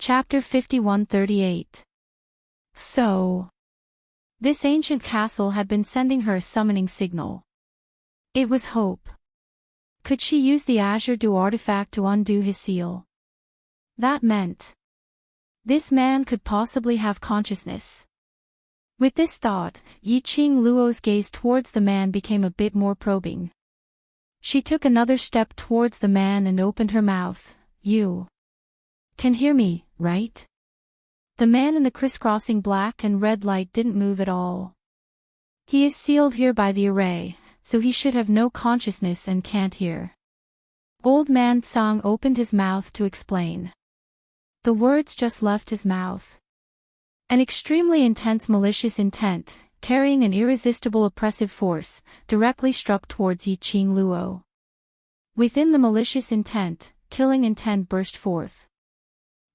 Chapter 5138. So, this ancient castle had been sending her a summoning signal. It was hope. Could she use the Azure Dew artifact to undo his seal? That meant this man could possibly have consciousness. With this thought, Yi-Ching Luo's gaze towards the man became a bit more probing. She took another step towards the man and opened her mouth. You can hear me, right? The man in the crisscrossing black and red light didn't move at all. He is sealed here by the array, so he should have no consciousness and can't hear. Old Man Song opened his mouth to explain. The words just left his mouth. An extremely intense malicious intent, carrying an irresistible oppressive force, directly struck towards Yi-Ching Luo. Within the malicious intent, killing intent burst forth.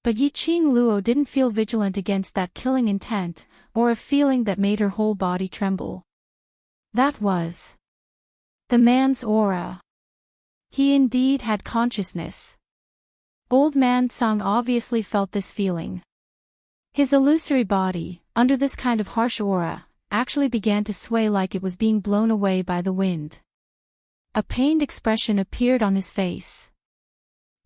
But Yi-Ching Luo didn't feel vigilant against that killing intent, or a feeling that made her whole body tremble. That was the man's aura. He indeed had consciousness. Old Man Song obviously felt this feeling. His illusory body, under this kind of harsh aura, actually began to sway like it was being blown away by the wind. A pained expression appeared on his face.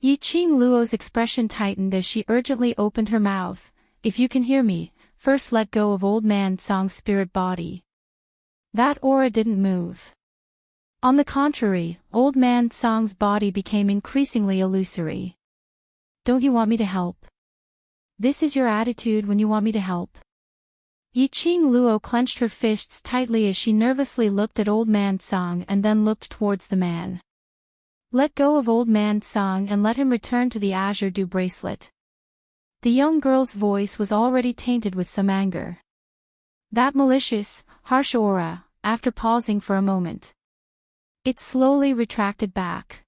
Yi-Ching Luo's expression tightened as she urgently opened her mouth. If you can hear me, first let go of Old Man Song's spirit body. That aura didn't move. On the contrary, Old Man Song's body became increasingly illusory. Don't you want me to help? This is your attitude when you want me to help? Yi-Ching Luo clenched her fists tightly as she nervously looked at Old Man Song and then looked towards the man. Let go of Old Man Song and let him return to the Azure Dew bracelet. The young girl's voice was already tainted with some anger. That malicious, harsh aura, after pausing for a moment. It slowly retracted back.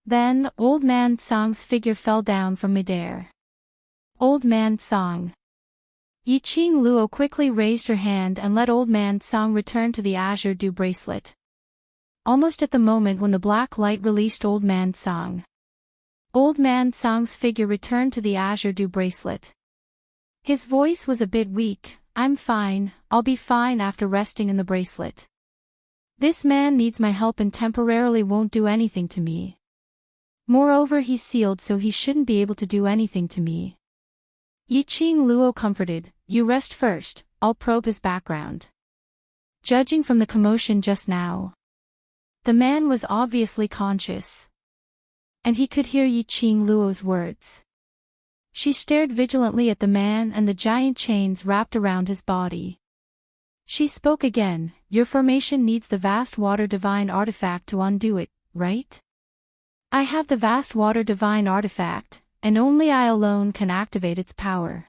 Then, Old Man Song's figure fell down from midair. Old Man Song. Yi-Ching Luo quickly raised her hand and let Old Man Song return to the Azure Dew bracelet. Almost at the moment when the black light released Old Man Song. Old Man Song's figure returned to the Azure Dew bracelet. His voice was a bit weak. I'm fine, I'll be fine after resting in the bracelet. This man needs my help and temporarily won't do anything to me. Moreover, he's sealed so he shouldn't be able to do anything to me. Yi-Ching Luo comforted, you rest first, I'll probe his background. Judging from the commotion just now, the man was obviously conscious. And he could hear Yi-Ching Luo's words. She stared vigilantly at the man and the giant chains wrapped around his body. She spoke again, your formation needs the vast water divine artifact to undo it, right? I have the vast water divine artifact, and only I alone can activate its power.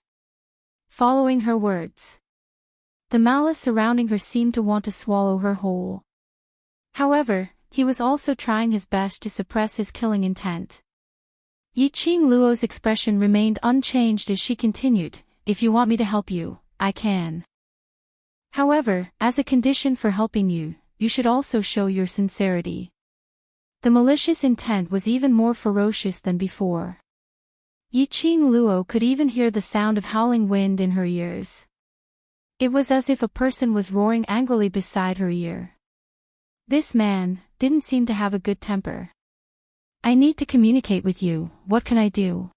Following her words, the malice surrounding her seemed to want to swallow her whole. However, he was also trying his best to suppress his killing intent. Yi-Ching Luo's expression remained unchanged as she continued, if you want me to help you, I can. However, as a condition for helping you, you should also show your sincerity. The malicious intent was even more ferocious than before. Yi-Ching Luo could even hear the sound of howling wind in her ears. It was as if a person was roaring angrily beside her ear. This man didn't seem to have a good temper. I need to communicate with you, what can I do?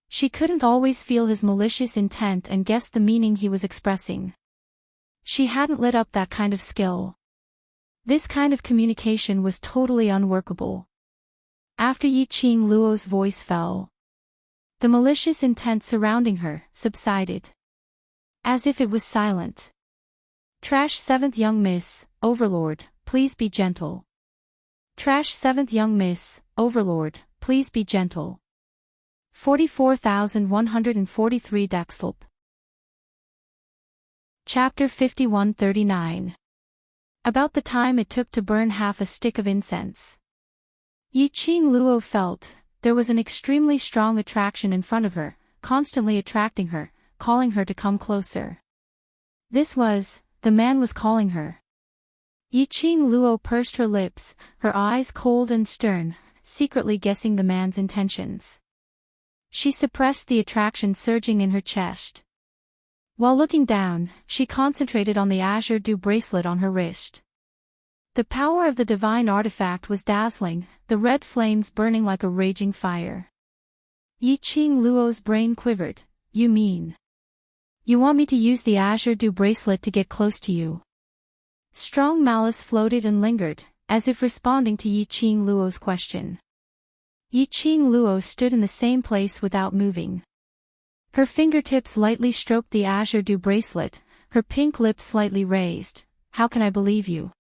She couldn't always feel his malicious intent and guess the meaning he was expressing. She hadn't lit up that kind of skill. This kind of communication was totally unworkable. After Yi-Ching Luo's voice fell, the malicious intent surrounding her subsided. As if it was silent. Trash 7th Young Miss, Overlord, please be gentle. Trash 7th Young Miss, Overlord, please be gentle. 44,143 Daxlp. Chapter 5139. About the time it took to burn half a stick of incense. Yi-Ching Luo felt, there was an extremely strong attraction in front of her, constantly attracting her, calling her to come closer. This was, the man was calling her. Yi-Ching Luo pursed her lips, her eyes cold and stern, secretly guessing the man's intentions. She suppressed the attraction surging in her chest. While looking down, she concentrated on the azure dew bracelet on her wrist. The power of the divine artifact was dazzling, the red flames burning like a raging fire. Yi Qing Luo's brain quivered. You mean? You want me to use the azure dew bracelet to get close to you? Strong malice floated and lingered, as if responding to Yi Qing Luo's question. Yi Qing Luo stood in the same place without moving. Her fingertips lightly stroked the azure dew bracelet, her pink lips slightly raised. How can I believe you?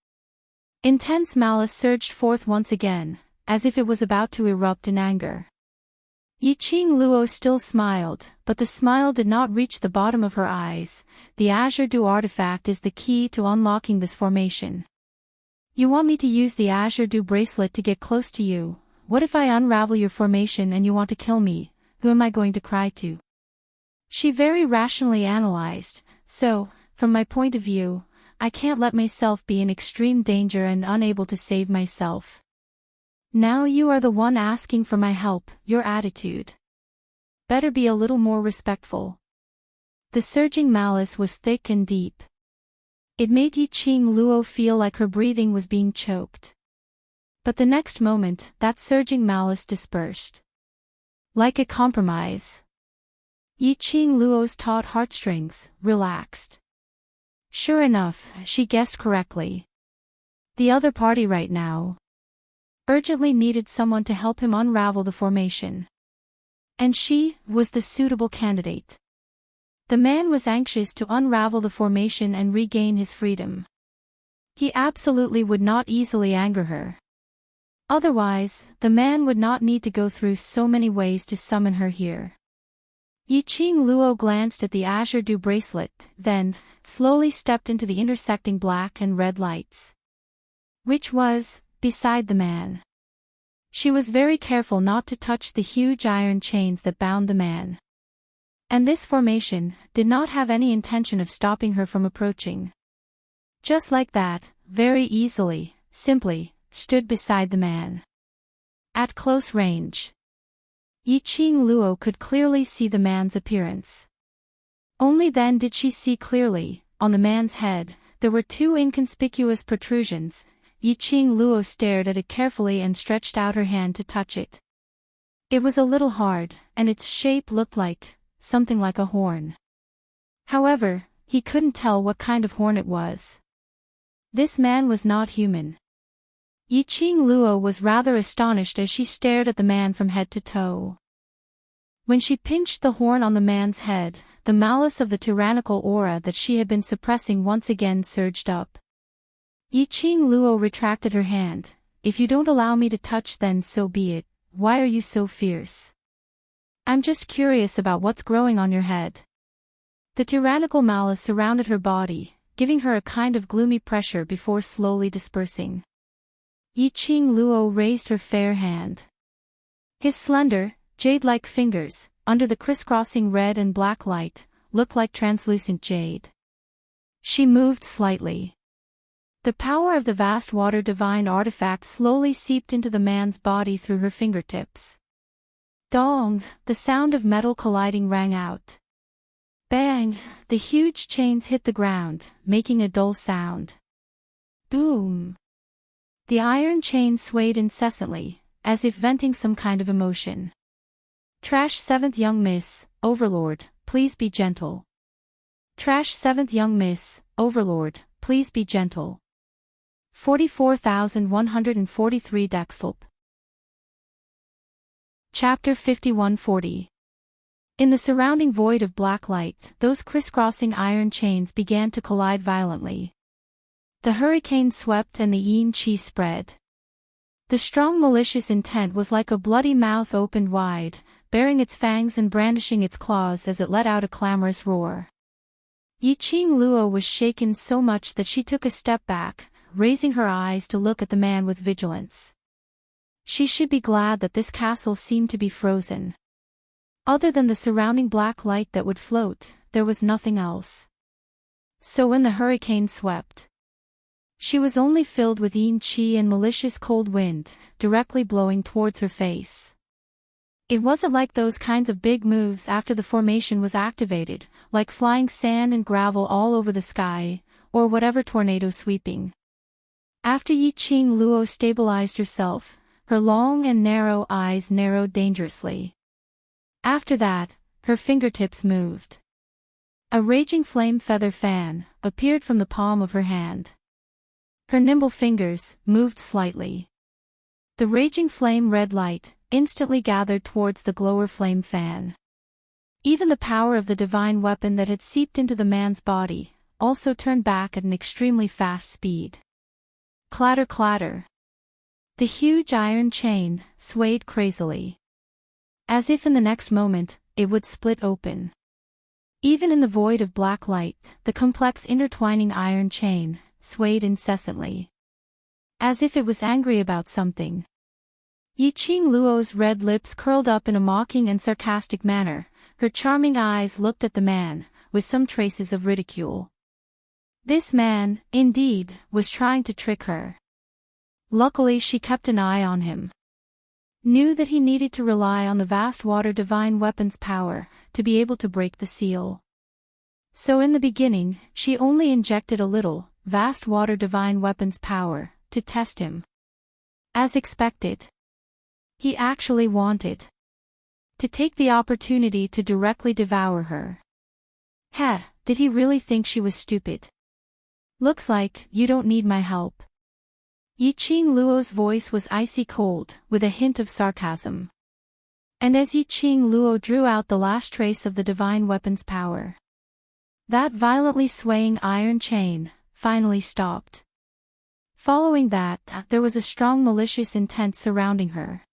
Intense malice surged forth once again, as if it was about to erupt in anger. Yi Qing Luo still smiled, but the smile did not reach the bottom of her eyes. The azure dew artifact is the key to unlocking this formation. You want me to use the azure dew bracelet to get close to you? What if I unravel your formation and you want to kill me? Who am I going to cry to? She very rationally analyzed. So, from my point of view, I can't let myself be in extreme danger and unable to save myself. Now you are the one asking for my help. Your attitude better be a little more respectful. The surging malice was thick and deep. It made Yi Qing Luo feel like her breathing was being choked. But the next moment, that surging malice dispersed. Like a compromise. Yi Qing Luo's taut heartstrings relaxed. Sure enough, she guessed correctly. The other party right now urgently needed someone to help him unravel the formation. And she was the suitable candidate. The man was anxious to unravel the formation and regain his freedom. He absolutely would not easily anger her. Otherwise, the man would not need to go through so many ways to summon her here. Yi Qing Luo glanced at the azure dew bracelet, then slowly stepped into the intersecting black and red lights. Which was beside the man. She was very careful not to touch the huge iron chains that bound the man. And this formation did not have any intention of stopping her from approaching. Just like that, very easily, simply, stood beside the man. At close range. Yi Qing Luo could clearly see the man's appearance. Only then did she see clearly, on the man's head, there were two inconspicuous protrusions. Yi Qing Luo stared at it carefully and stretched out her hand to touch it. It was a little hard, and its shape looked like something like a horn. However, he couldn't tell what kind of horn it was. This man was not human. Yi Qing Luo was rather astonished as she stared at the man from head to toe. When she pinched the horn on the man's head, the malice of the tyrannical aura that she had been suppressing once again surged up. Yi Qing Luo retracted her hand. If you don't allow me to touch, then so be it. Why are you so fierce? I'm just curious about what's growing on your head. The tyrannical malice surrounded her body, giving her a kind of gloomy pressure before slowly dispersing. Yi Qing Luo raised her fair hand. His slender, jade-like fingers, under the crisscrossing red and black light, looked like translucent jade. She moved slightly. The power of the vast water divine artifact slowly seeped into the man's body through her fingertips. Dong, the sound of metal colliding rang out. Bang, the huge chains hit the ground, making a dull sound. Boom. The iron chain swayed incessantly, as if venting some kind of emotion. Trash 7th young miss, Overlord, please be gentle. Trash 7th young miss, Overlord, please be gentle. 44,143 Dexlp. Chapter 5140. In the surrounding void of black light, those crisscrossing iron chains began to collide violently. The hurricane swept and the yin qi spread. The strong malicious intent was like a bloody mouth opened wide, baring its fangs and brandishing its claws as it let out a clamorous roar. Yi Qing Luo was shaken so much that she took a step back, raising her eyes to look at the man with vigilance. She should be glad that this castle seemed to be frozen. Other than the surrounding black light that would float, there was nothing else. So when the hurricane swept, she was only filled with yin qi and malicious cold wind, directly blowing towards her face. It wasn't like those kinds of big moves after the formation was activated, like flying sand and gravel all over the sky, or whatever tornado sweeping. After Yi Qing Luo stabilized herself, her long and narrow eyes narrowed dangerously. After that, her fingertips moved. A raging flame feather fan appeared from the palm of her hand. Her nimble fingers moved slightly. The raging flame red light instantly gathered towards the glower flame fan. Even the power of the divine weapon that had seeped into the man's body also turned back at an extremely fast speed. Clatter clatter. The huge iron chain swayed crazily. As if in the next moment, it would split open. Even in the void of black light, the complex intertwining iron chain swayed incessantly. As if it was angry about something. Yi Qing Luo's red lips curled up in a mocking and sarcastic manner, her charming eyes looked at the man, with some traces of ridicule. This man, indeed, was trying to trick her. Luckily she kept an eye on him. Knew that he needed to rely on the vast water divine weapon's power, to be able to break the seal. So in the beginning, she only injected a little, vast water divine weapon's power, to test him. As expected. He actually wanted to take the opportunity to directly devour her. Did he really think she was stupid? Looks like you don't need my help. Yi Qing Luo's voice was icy cold, with a hint of sarcasm. And as Yi Qing Luo drew out the last trace of the divine weapon's power, that violently swaying iron chain finally stopped. Following that, there was a strong malicious intent surrounding her.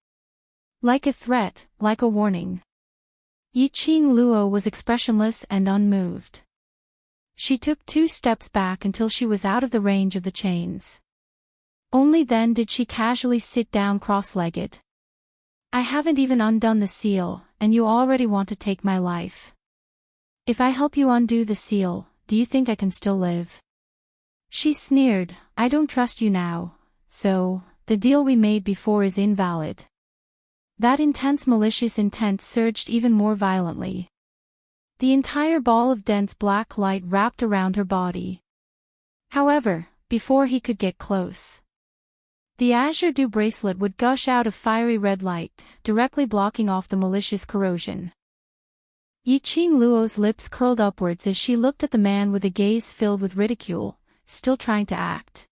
Like a threat, like a warning. Yi Qing Luo was expressionless and unmoved. She took 2 steps back until she was out of the range of the chains. Only then did she casually sit down cross-legged. I haven't even undone the seal, and you already want to take my life. If I help you undo the seal, do you think I can still live? She sneered, I don't trust you now, so, the deal we made before is invalid. That intense malicious intent surged even more violently. The entire ball of dense black light wrapped around her body. However, before he could get close, the azure dew bracelet would gush out a fiery red light, directly blocking off the malicious corrosion. Yi Qing Luo's lips curled upwards as she looked at the man with a gaze filled with ridicule, still trying to act.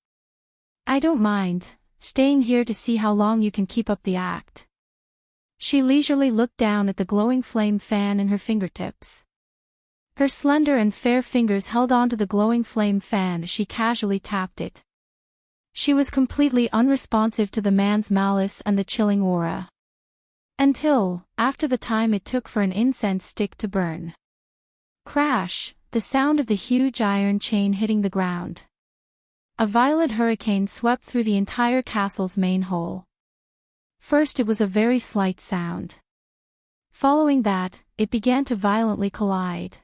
I don't mind, staying here to see how long you can keep up the act. She leisurely looked down at the glowing flame fan in her fingertips. Her slender and fair fingers held onto the glowing flame fan as she casually tapped it. She was completely unresponsive to the man's malice and the chilling aura. Until, after the time it took for an incense stick to burn. Crash, the sound of the huge iron chain hitting the ground. A violent hurricane swept through the entire castle's main hall. First it was a very slight sound. Following that, it began to violently collide.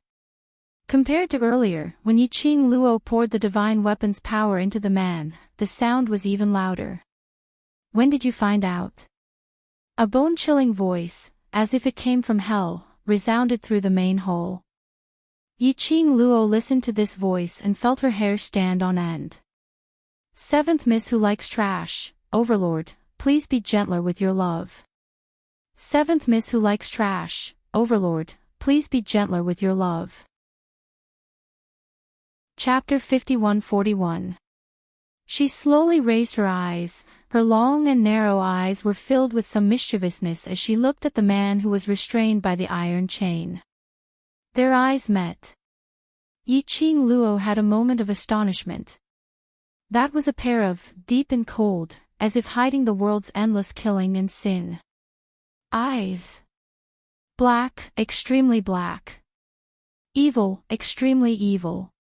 Compared to earlier, when Yi Qing Luo poured the divine weapon's power into the man, the sound was even louder. When did you find out? A bone-chilling voice, as if it came from hell, resounded through the main hall. Yi Qing Luo listened to this voice and felt her hair stand on end. 7th Miss who likes trash, Overlord, please be gentler with your love. 7th Miss who likes trash, Overlord, please be gentler with your love. Chapter 51-41. She slowly raised her eyes. Her long and narrow eyes were filled with some mischievousness as she looked at the man who was restrained by the iron chain. Their eyes met. Yi Qing Luo had a moment of astonishment. That was a pair of, deep and cold, as if hiding the world's endless killing and sin. Eyes. Black, extremely black. Evil, extremely evil.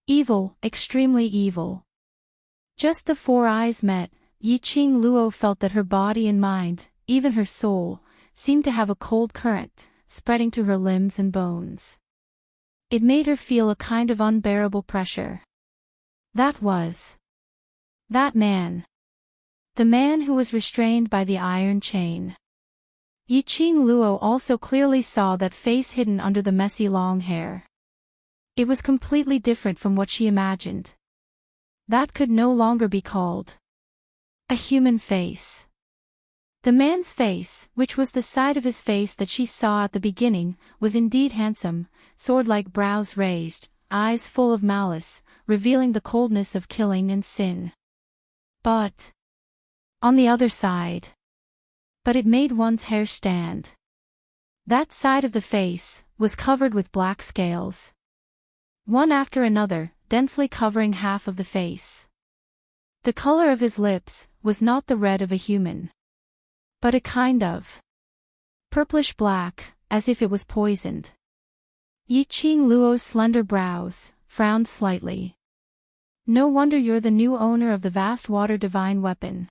Evil, extremely evil. Just the 4 eyes met. Yi Qing Luo felt that her body and mind, even her soul, seemed to have a cold current, spreading to her limbs and bones. It made her feel a kind of unbearable pressure. That man. The man who was restrained by the iron chain. Yi-Ching Luo also clearly saw that face hidden under the messy long hair. It was completely different from what she imagined. That could no longer be called a human face. The man's face, which was the side of his face that she saw at the beginning, was indeed handsome, sword-like brows raised, eyes full of malice, revealing the coldness of killing and sin. But on the other side. But it made one's hair stand. That side of the face was covered with black scales. One after another, densely covering half of the face. The color of his lips was not the red of a human, but a kind of purplish black, as if it was poisoned. Yi-Ching Luo's slender brows frowned slightly. No wonder you're the new owner of the vast water divine weapon.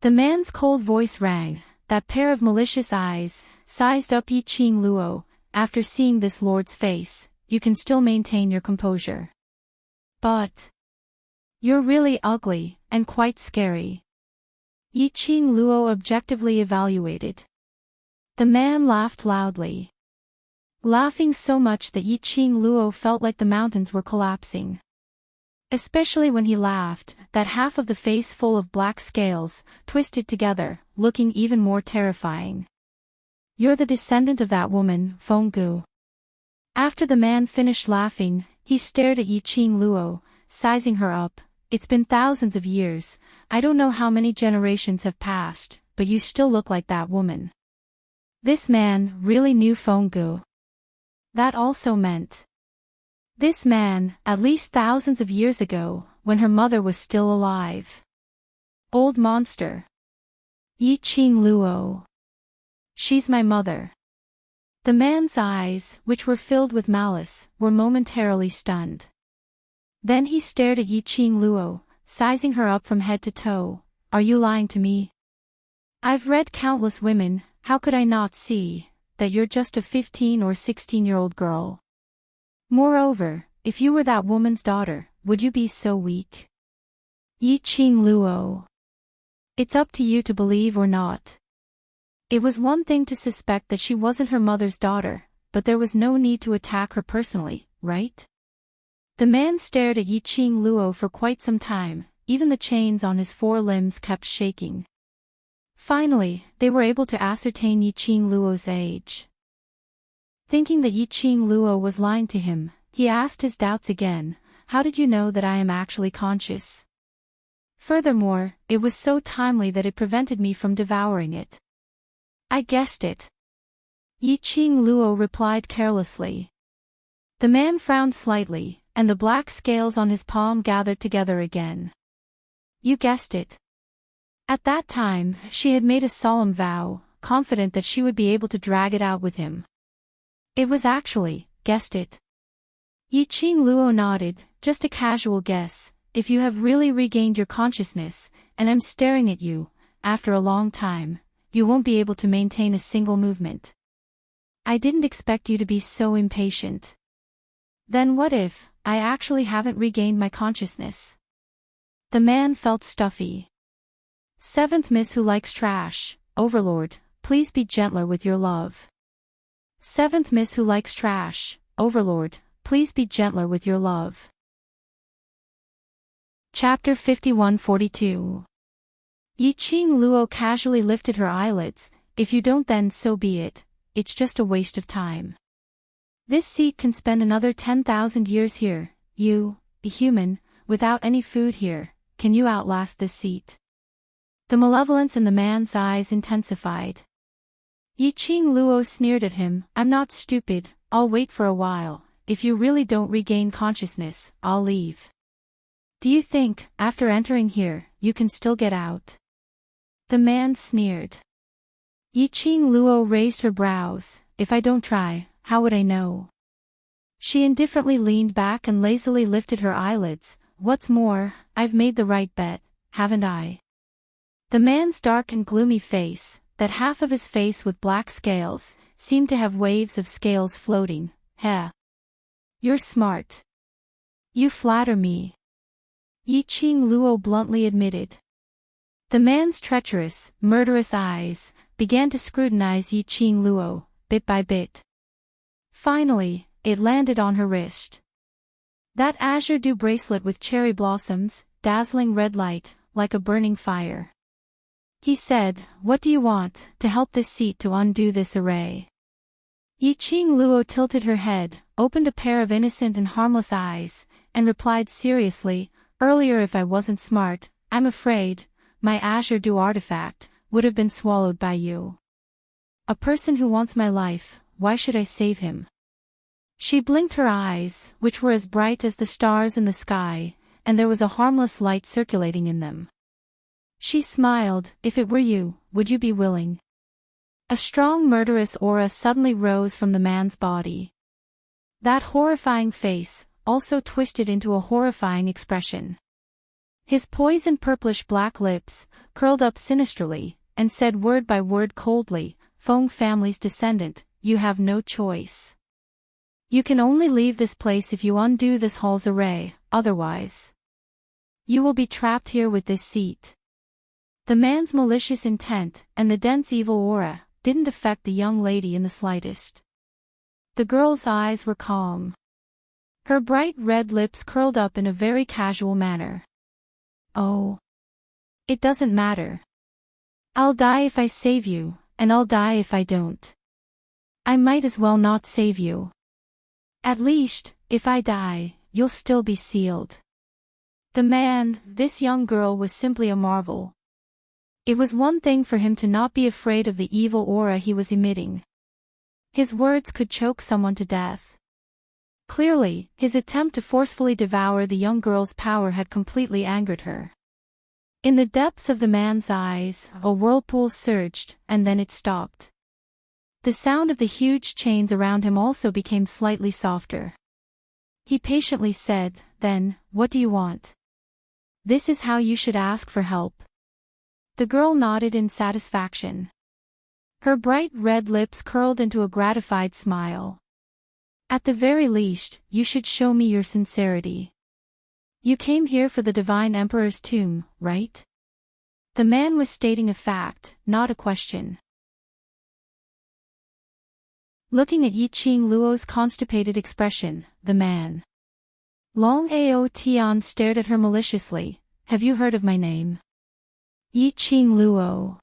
The man's cold voice rang, that pair of malicious eyes sized up Yi-Ching Luo. After seeing this lord's face, you can still maintain your composure. But you're really ugly, and quite scary. Yi-Ching Luo objectively evaluated. The man laughed loudly. Laughing so much that Yi-Ching Luo felt like the mountains were collapsing. Especially when he laughed, that half of the face full of black scales, twisted together, looking even more terrifying. You're the descendant of that woman, Fenggu. After the man finished laughing, he stared at Yi-Ching Luo, sizing her up. It's been thousands of years, I don't know how many generations have passed, but you still look like that woman. This man really knew Fenggu. That also meant this man, at least thousands of years ago, when her mother was still alive. Old monster. Yi-Ching Luo. She's my mother. The man's eyes, which were filled with malice, were momentarily stunned. Then he stared at Yi-Ching Luo, sizing her up from head to toe. Are you lying to me? I've read countless women, how could I not see that you're just a 15 or 16-year-old girl? Moreover, if you were that woman's daughter, would you be so weak? Yi-Ching Luo. It's up to you to believe or not. It was one thing to suspect that she wasn't her mother's daughter, but there was no need to attack her personally, right? The man stared at Yi-Ching Luo for quite some time, even the chains on his 4 limbs kept shaking. Finally, they were able to ascertain Yi-Ching Luo's age. Thinking that Yi-Ching Luo was lying to him, he asked his doubts again. How did you know that I am actually conscious? Furthermore, it was so timely that it prevented me from devouring it. I guessed it. Yi-Ching Luo replied carelessly. The man frowned slightly, and the black scales on his palm gathered together again. You guessed it. At that time, she had made a solemn vow, confident that she would be able to drag it out with him. It was actually, guessed it. Yi-Ching Luo nodded, just a casual guess. If you have really regained your consciousness, and I'm staring at you, after a long time, you won't be able to maintain a single movement. I didn't expect you to be so impatient. Then what if I actually haven't regained my consciousness? The man felt stuffy. 7th Miss who likes trash, Overlord, please be gentler with your love. 7th Miss who likes trash, Overlord, please be gentler with your love. Chapter 51-42. Yi-Ching Luo casually lifted her eyelids. If you don't, then so be it. It's just a waste of time. This seat can spend another 10,000 years here. You, a human, without any food here, can you outlast this seat? The malevolence in the man's eyes intensified. Yi-Ching Luo sneered at him. I'm not stupid, I'll wait for a while. If you really don't regain consciousness, I'll leave. Do you think, after entering here, you can still get out? The man sneered. Yi-Ching Luo raised her brows. If I don't try, how would I know? She indifferently leaned back and lazily lifted her eyelids. What's more, I've made the right bet, haven't I? The man's dark and gloomy face, that half of his face with black scales, seemed to have waves of scales floating. Heh. You're smart. You flatter me. Yi-Ching Luo bluntly admitted. The man's treacherous, murderous eyes began to scrutinize Yi Qing Luo, bit by bit. Finally, it landed on her wrist. That azure dew bracelet with cherry blossoms, dazzling red light, like a burning fire. He said, "What do you want, to help this seat to undo this array?" Yi Qing Luo tilted her head, opened a pair of innocent and harmless eyes, and replied seriously, "Earlier if I wasn't smart, I'm afraid, my azure dew artifact, would have been swallowed by you. A person who wants my life, why should I save him?" She blinked her eyes, which were as bright as the stars in the sky, and there was a harmless light circulating in them. She smiled, "If it were you, would you be willing?" A strong murderous aura suddenly rose from the man's body. That horrifying face, also twisted into a horrifying expression. His poison purplish black lips, curled up sinisterly, and said word by word coldly, "Feng family's descendant, you have no choice. You can only leave this place if you undo this hall's array, otherwise you will be trapped here with this seat." The man's malicious intent, and the dense evil aura, didn't affect the young lady in the slightest. The girl's eyes were calm. Her bright red lips curled up in a very casual manner. "Oh. It doesn't matter. I'll die if I save you, and I'll die if I don't. I might as well not save you. At least, if I die, you'll still be sealed." The man, this young girl, was simply a marvel. It was one thing for him to not be afraid of the evil aura he was emitting. His words could choke someone to death. Clearly, his attempt to forcefully devour the young girl's power had completely angered her. In the depths of the man's eyes, a whirlpool surged, and then it stopped. The sound of the huge chains around him also became slightly softer. He patiently said, "Then, what do you want? This is how you should ask for help." The girl nodded in satisfaction. Her bright red lips curled into a gratified smile. "At the very least, you should show me your sincerity. You came here for the divine emperor's tomb, right?" The man was stating a fact, not a question. Looking at Yi Qing Luo's constipated expression, the man Long Ao Tian stared at her maliciously. "Have you heard of my name?" Yi Qing Luo.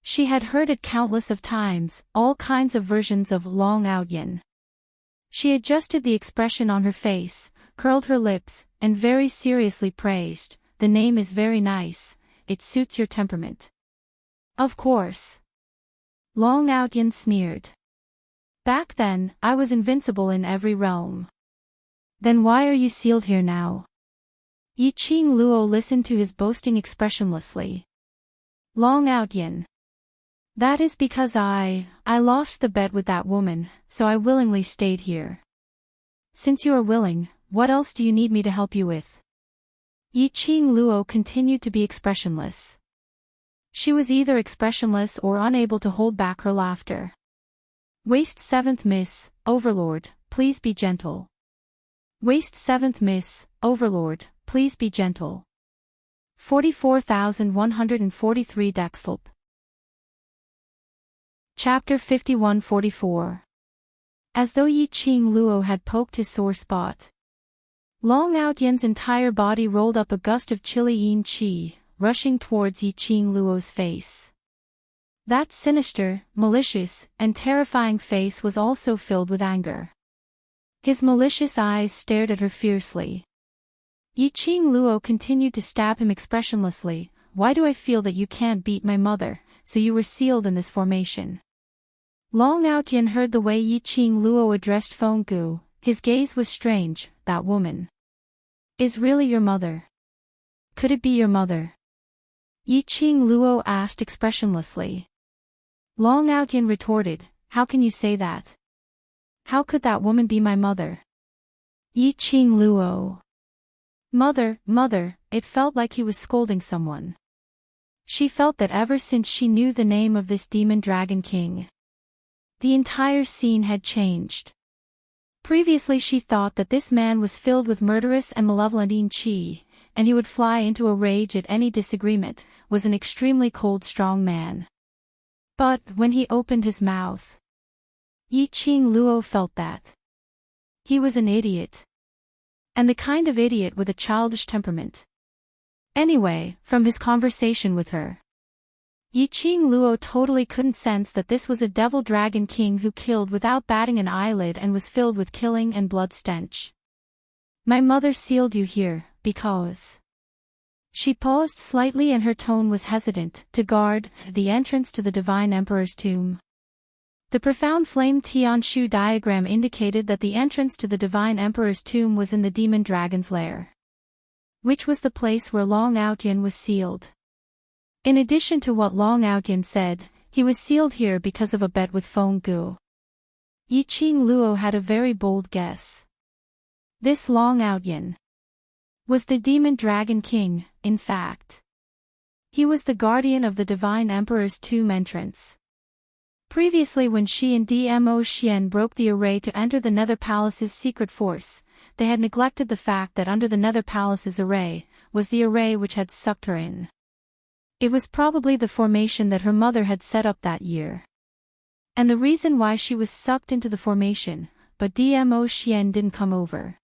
She had heard it countless of times, all kinds of versions of Long Ao Yin. She adjusted the expression on her face, curled her lips, and very seriously praised, "The name is very nice, it suits your temperament." "Of course." Long Ao Yin sneered. "Back then, I was invincible in every realm." "Then why are you sealed here now?" Yi Qing Luo listened to his boasting expressionlessly. Long Ao Yin. "That is because I lost the bet with that woman, so I willingly stayed here." "Since you are willing, what else do you need me to help you with?" Yi Qing Luo continued to be expressionless. She was either expressionless or unable to hold back her laughter. "Waist 7th Miss, Overlord, please be gentle. Waist 7th Miss, Overlord, please be gentle. 44,143 Dextulp. Chapter 51-44. As though Yi Qing Luo had poked his sore spot. Long Ao Yin's entire body rolled up a gust of chilly yin qi, rushing towards Yi Qing Luo's face. That sinister, malicious, and terrifying face was also filled with anger. His malicious eyes stared at her fiercely. Yi Qing Luo continued to stab him expressionlessly. "Why do I feel that you can't beat my mother, so you were sealed in this formation?" Long Ao Yin heard the way Yi Qing Luo addressed Feng Gu. His gaze was strange. "That woman is really your mother? Could it be your mother?" Yi Qing Luo asked expressionlessly. Long Ao Yin retorted, "How can you say that? How could that woman be my mother?" Yi Qing Luo. Mother, mother, it felt like he was scolding someone. She felt that ever since she knew the name of this demon dragon king, the entire scene had changed. Previously she thought that this man was filled with murderous and malevolent yin qi, and he would fly into a rage at any disagreement, was an extremely cold strong man. But when he opened his mouth, Yi Qing Luo felt that he was an idiot. And the kind of idiot with a childish temperament. Anyway, from his conversation with her, Yi Qing Luo totally couldn't sense that this was a devil dragon king who killed without batting an eyelid and was filled with killing and blood stench. My mother sealed you here, because... She paused slightly and her tone was hesitant, to guard the entrance to the Divine Emperor's tomb. The profound flame Tianshu diagram indicated that the entrance to the Divine Emperor's tomb was in the demon dragon's lair, which was the place where Long Outyin was sealed. In addition to what Long Outyin said, he was sealed here because of a bet with Feng Gu. Yi Qing Luo had a very bold guess. This Long Outyin was the demon dragon king, in fact. He was the guardian of the Divine Emperor's tomb entrance. Previously, when she and Dmo Xian broke the array to enter the Nether Palace's secret force, they had neglected the fact that under the Nether Palace's array was the array which had sucked her in. It was probably the formation that her mother had set up that year. And the reason why she was sucked into the formation, but Dmo Xian didn't come over.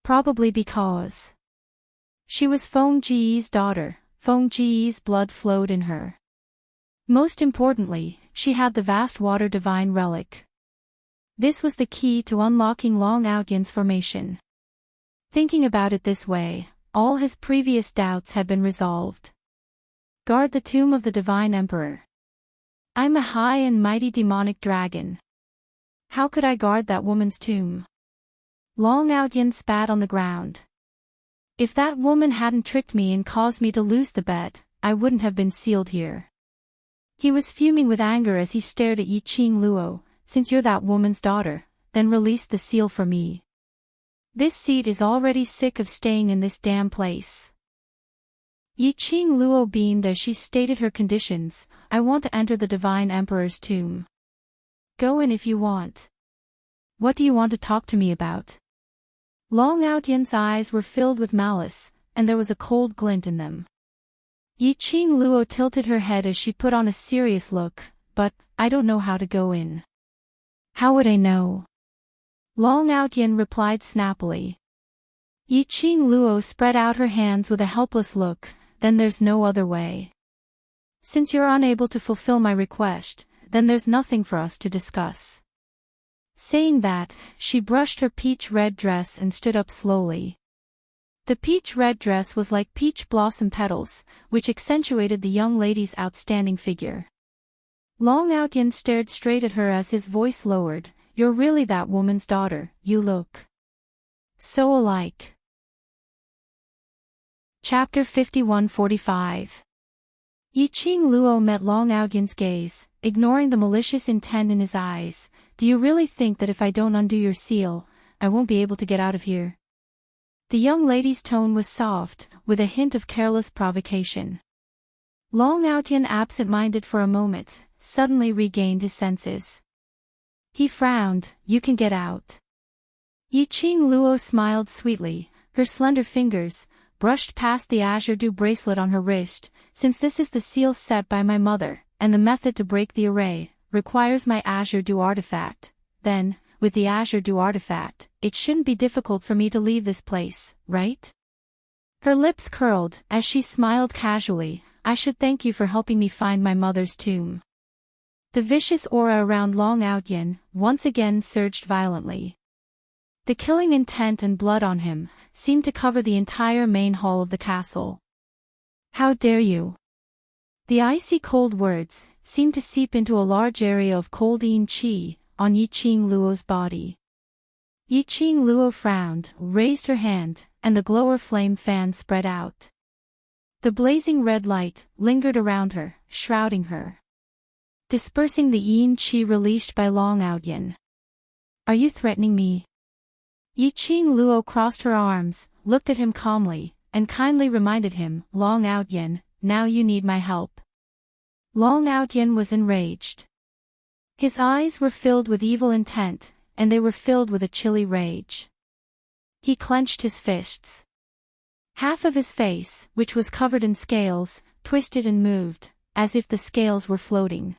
Probably because she was Feng Ji's daughter, Feng Ji's blood flowed in her. Most importantly, she had the vast water divine relic. This was the key to unlocking Long Outyin's formation. Thinking about it this way, all his previous doubts had been resolved. Guard the tomb of the Divine Emperor. I'm a high and mighty demonic dragon. How could I guard that woman's tomb? Long Outyin spat on the ground. If that woman hadn't tricked me and caused me to lose the bet, I wouldn't have been sealed here. He was fuming with anger as he stared at Yi Qing Luo. Since you're that woman's daughter, then release the seal for me. This seat is already sick of staying in this damn place. Yi Qing Luo beamed as she stated her conditions. I want to enter the Divine Emperor's tomb. Go in if you want. What do you want to talk to me about? Long Outyin's eyes were filled with malice, and there was a cold glint in them. Yi Qing Luo tilted her head as she put on a serious look, but, I don't know how to go in. How would I know? Long Outyin replied snappily. Yi Qing Luo spread out her hands with a helpless look, then there's no other way. Since you're unable to fulfill my request, then there's nothing for us to discuss. Saying that, she brushed her peach-red dress and stood up slowly. The peach-red dress was like peach blossom petals, which accentuated the young lady's outstanding figure. Long Outyin stared straight at her as his voice lowered. You're really that woman's daughter, you look so alike. Chapter 51-45. Yi Qing Luo met Long Outyin's gaze, ignoring the malicious intent in his eyes. Do you really think that if I don't undo your seal, I won't be able to get out of here? The young lady's tone was soft, with a hint of careless provocation. Long Outyin, absent-minded for a moment, suddenly regained his senses. He frowned. You can get out. Yi Qing Luo smiled sweetly. Her slender fingers brushed past the azure dew bracelet on her wrist. Since this is the seal set by my mother, and the method to break the array requires my azure dew artifact, then, with the azure dew artifact, it shouldn't be difficult for me to leave this place, right? Her lips curled as she smiled casually. I should thank you for helping me find my mother's tomb. The vicious aura around Long Outyin once again surged violently. The killing intent and blood on him seemed to cover the entire main hall of the castle. How dare you? The icy cold words seemed to seep into a large area of cold yin qi on Yi Qing Luo's body. Yi Qing Luo frowned, raised her hand, and the glower flame fan spread out. The blazing red light lingered around her, shrouding her, dispersing the yin qi released by Long Outyin. Are you threatening me? Yi Qing Luo crossed her arms, looked at him calmly, and kindly reminded him, Long Outyin, now you need my help. Long Outyin was enraged. His eyes were filled with evil intent, and they were filled with a chilly rage. He clenched his fists. Half of his face, which was covered in scales, twisted and moved, as if the scales were floating.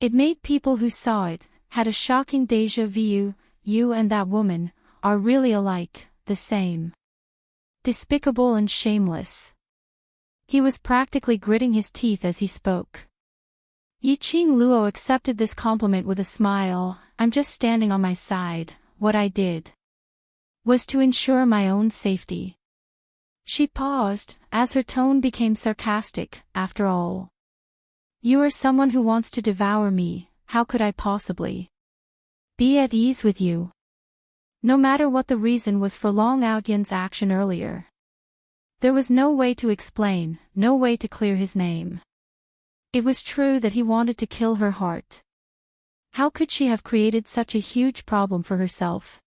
It made people who saw it, had a shocking déjà vu. You and that woman are really alike, the same. Despicable and shameless. He was practically gritting his teeth as he spoke. Yiqing Luo accepted this compliment with a smile. I'm just standing on my side. What I did was to ensure my own safety. She paused, as her tone became sarcastic. After all, you are someone who wants to devour me. How could I possibly be at ease with you? No matter what the reason was for Long Outyan's action earlier, there was no way to explain, no way to clear his name. It was true that he wanted to kill her heart. How could she have created such a huge problem for herself?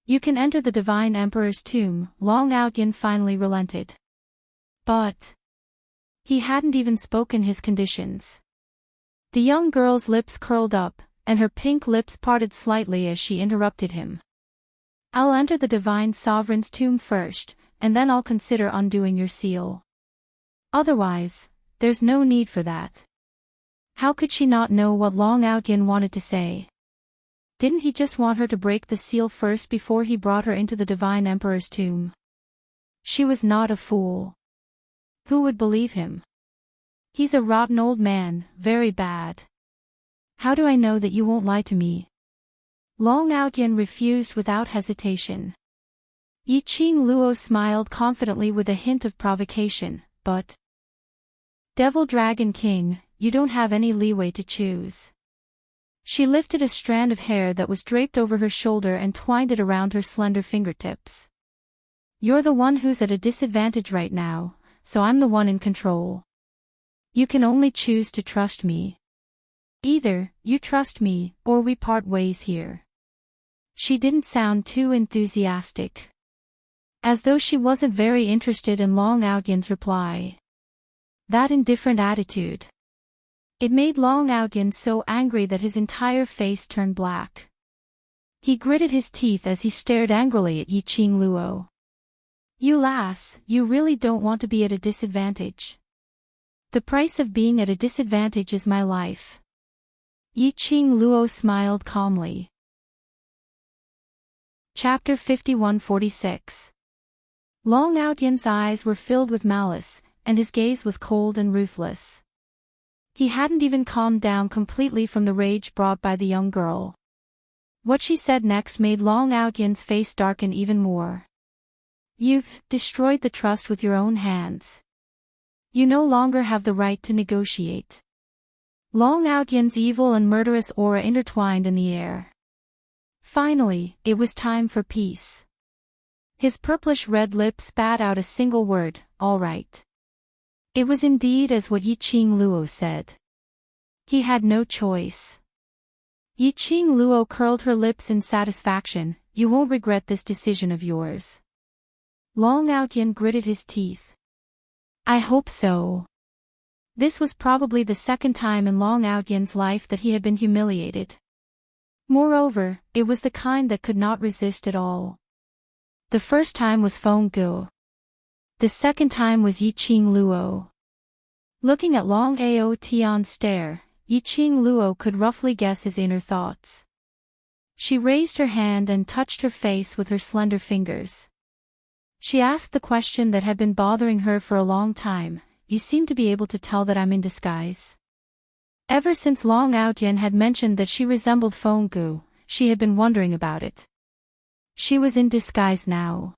You can enter the Divine Emperor's tomb. Long Outyan finally relented. But he hadn't even spoken his conditions. The young girl's lips curled up, and her pink lips parted slightly as she interrupted him. I'll enter the Divine Sovereign's tomb first, and then I'll consider undoing your seal. Otherwise, there's no need for that. How could she not know what Long Outyan wanted to say? Didn't he just want her to break the seal first before he brought her into the Divine Emperor's tomb? She was not a fool. Who would believe him? He's a rotten old man, very bad. How do I know that you won't lie to me? Long Outyan refused without hesitation. Yiqing Luo smiled confidently with a hint of provocation, but Devil Dragon King, you don't have any leeway to choose. She lifted a strand of hair that was draped over her shoulder and twined it around her slender fingertips. You're the one who's at a disadvantage right now, so I'm the one in control. You can only choose to trust me. Either you trust me, or we part ways here. She didn't sound too enthusiastic. As though she wasn't very interested in Long Outyan's reply. That indifferent attitude. It made Long Outyan so angry that his entire face turned black. He gritted his teeth as he stared angrily at Yiqing Luo. You lass, you really don't want to be at a disadvantage. The price of being at a disadvantage is my life. Yiqing Luo smiled calmly. Chapter 5146. Long Outyan's eyes were filled with malice, and his gaze was cold and ruthless. He hadn't even calmed down completely from the rage brought by the young girl. What she said next made Long Outyan's face darken even more. You've destroyed the trust with your own hands. You no longer have the right to negotiate. Long Outyan's evil and murderous aura intertwined in the air. Finally, it was time for peace. His purplish-red lips spat out a single word, all right. It was indeed as what Yiqing Luo said. He had no choice. Yiqing Luo curled her lips in satisfaction. You won't regret this decision of yours. Long Outyan gritted his teeth. I hope so. This was probably the second time in Long Outyan's life that he had been humiliated. Moreover, it was the kind that could not resist at all. The first time was Feng Gu. The second time was Yiqing Luo. Looking at Long Ao Tian's stare, Yiqing Luo could roughly guess his inner thoughts. She raised her hand and touched her face with her slender fingers. She asked the question that had been bothering her for a long time. You seem to be able to tell that I'm in disguise. Ever since Long Outyan had mentioned that she resembled Feng Gu, she had been wondering about it. She was in disguise now.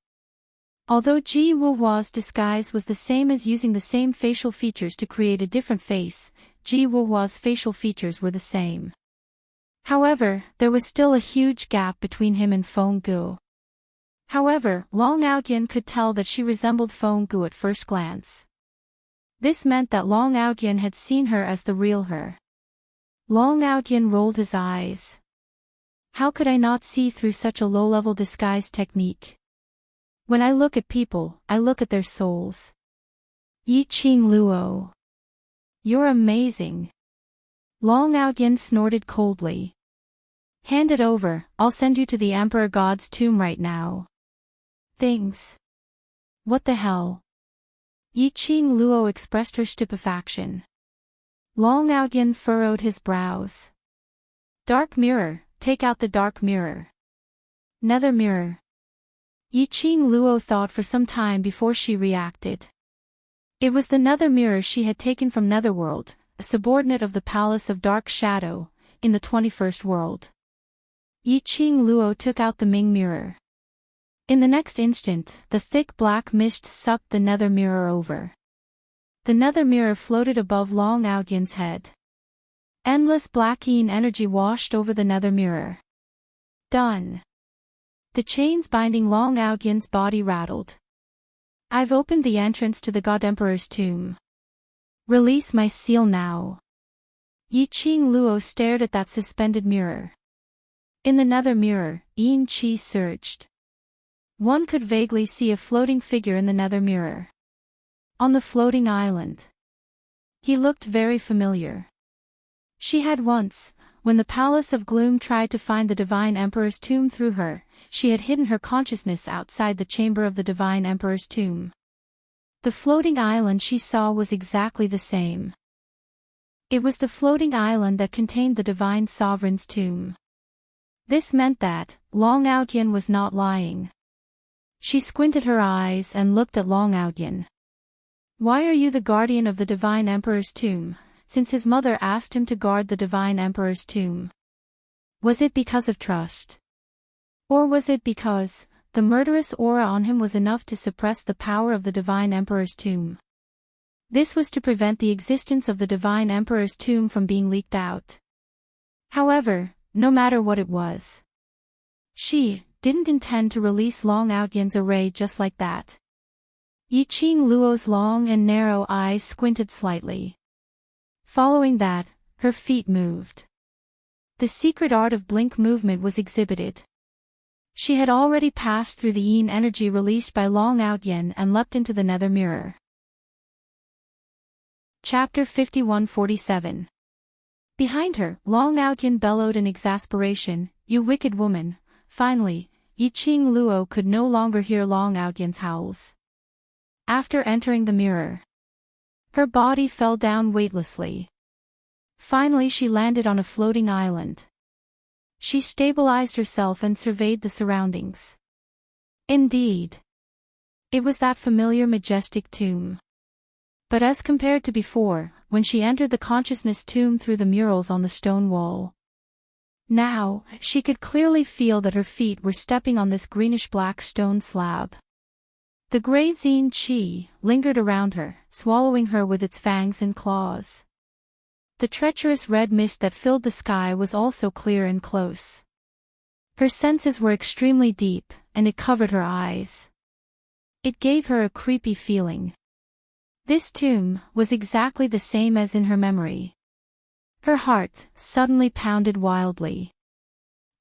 Although Ji Wuhua's disguise was the same as using the same facial features to create a different face, Ji Wuhua's facial features were the same. However, there was still a huge gap between him and Feng Gu. However, Long Outyan could tell that she resembled Feng Gu at first glance. This meant that Long Outyan had seen her as the real her. Long Outyan rolled his eyes. How could I not see through such a low-level disguise technique? When I look at people, I look at their souls. Yiqing Luo. You're amazing. Long Outyan snorted coldly. Hand it over, I'll send you to the Emperor God's tomb right now. Things. What the hell? Yiqing Luo expressed her stupefaction. Long Aoyan furrowed his brows. Dark mirror, take out the dark mirror. Nether mirror. Yiqing Luo thought for some time before she reacted. It was the nether mirror she had taken from Netherworld, a subordinate of the Palace of Dark Shadow, in the 21st world. Yiqing Luo took out the Ming mirror. In the next instant, the thick black mist sucked the nether mirror over. The nether mirror floated above Long Aoyan's head. Endless black yin energy washed over the nether mirror. Done. The chains binding Long Aoyan's body rattled. I've opened the entrance to the God Emperor's tomb. Release my seal now. Yiqing Luo stared at that suspended mirror. In the nether mirror, yin qi surged. One could vaguely see a floating figure in the nether mirror. On the floating island. He looked very familiar. She had once, when the Palace of Gloom tried to find the Divine Emperor's tomb through her, she had hidden her consciousness outside the chamber of the Divine Emperor's tomb. The floating island she saw was exactly the same. It was the floating island that contained the Divine Sovereign's tomb. This meant that Long Aoyan was not lying. She squinted her eyes and looked at Long Aoyan. Why are you the guardian of the Divine Emperor's tomb, since his mother asked him to guard the Divine Emperor's tomb? Was it because of trust? Or was it because the murderous aura on him was enough to suppress the power of the Divine Emperor's tomb? This was to prevent the existence of the Divine Emperor's tomb from being leaked out. However, no matter what it was, she didn't intend to release Long Aoyan's array just like that. Yiqing Luo's long and narrow eyes squinted slightly. Following that, her feet moved. The secret art of blink movement was exhibited. She had already passed through the yin energy released by Long Aoyan and leapt into the nether mirror. Chapter 51-47. Behind her, Long Aoyan bellowed in exasperation, "You wicked woman!" Finally, Yiqing Luo could no longer hear Long Aoyan's howls. After entering the mirror, her body fell down weightlessly. Finally she landed on a floating island. She stabilized herself and surveyed the surroundings. Indeed, it was that familiar majestic tomb. But as compared to before, when she entered the consciousness tomb through the murals on the stone wall, now, she could clearly feel that her feet were stepping on this greenish-black stone slab. The great yin qi lingered around her, swallowing her with its fangs and claws. The treacherous red mist that filled the sky was also clear and close. Her senses were extremely deep, and it covered her eyes. It gave her a creepy feeling. This tomb was exactly the same as in her memory. Her heart suddenly pounded wildly,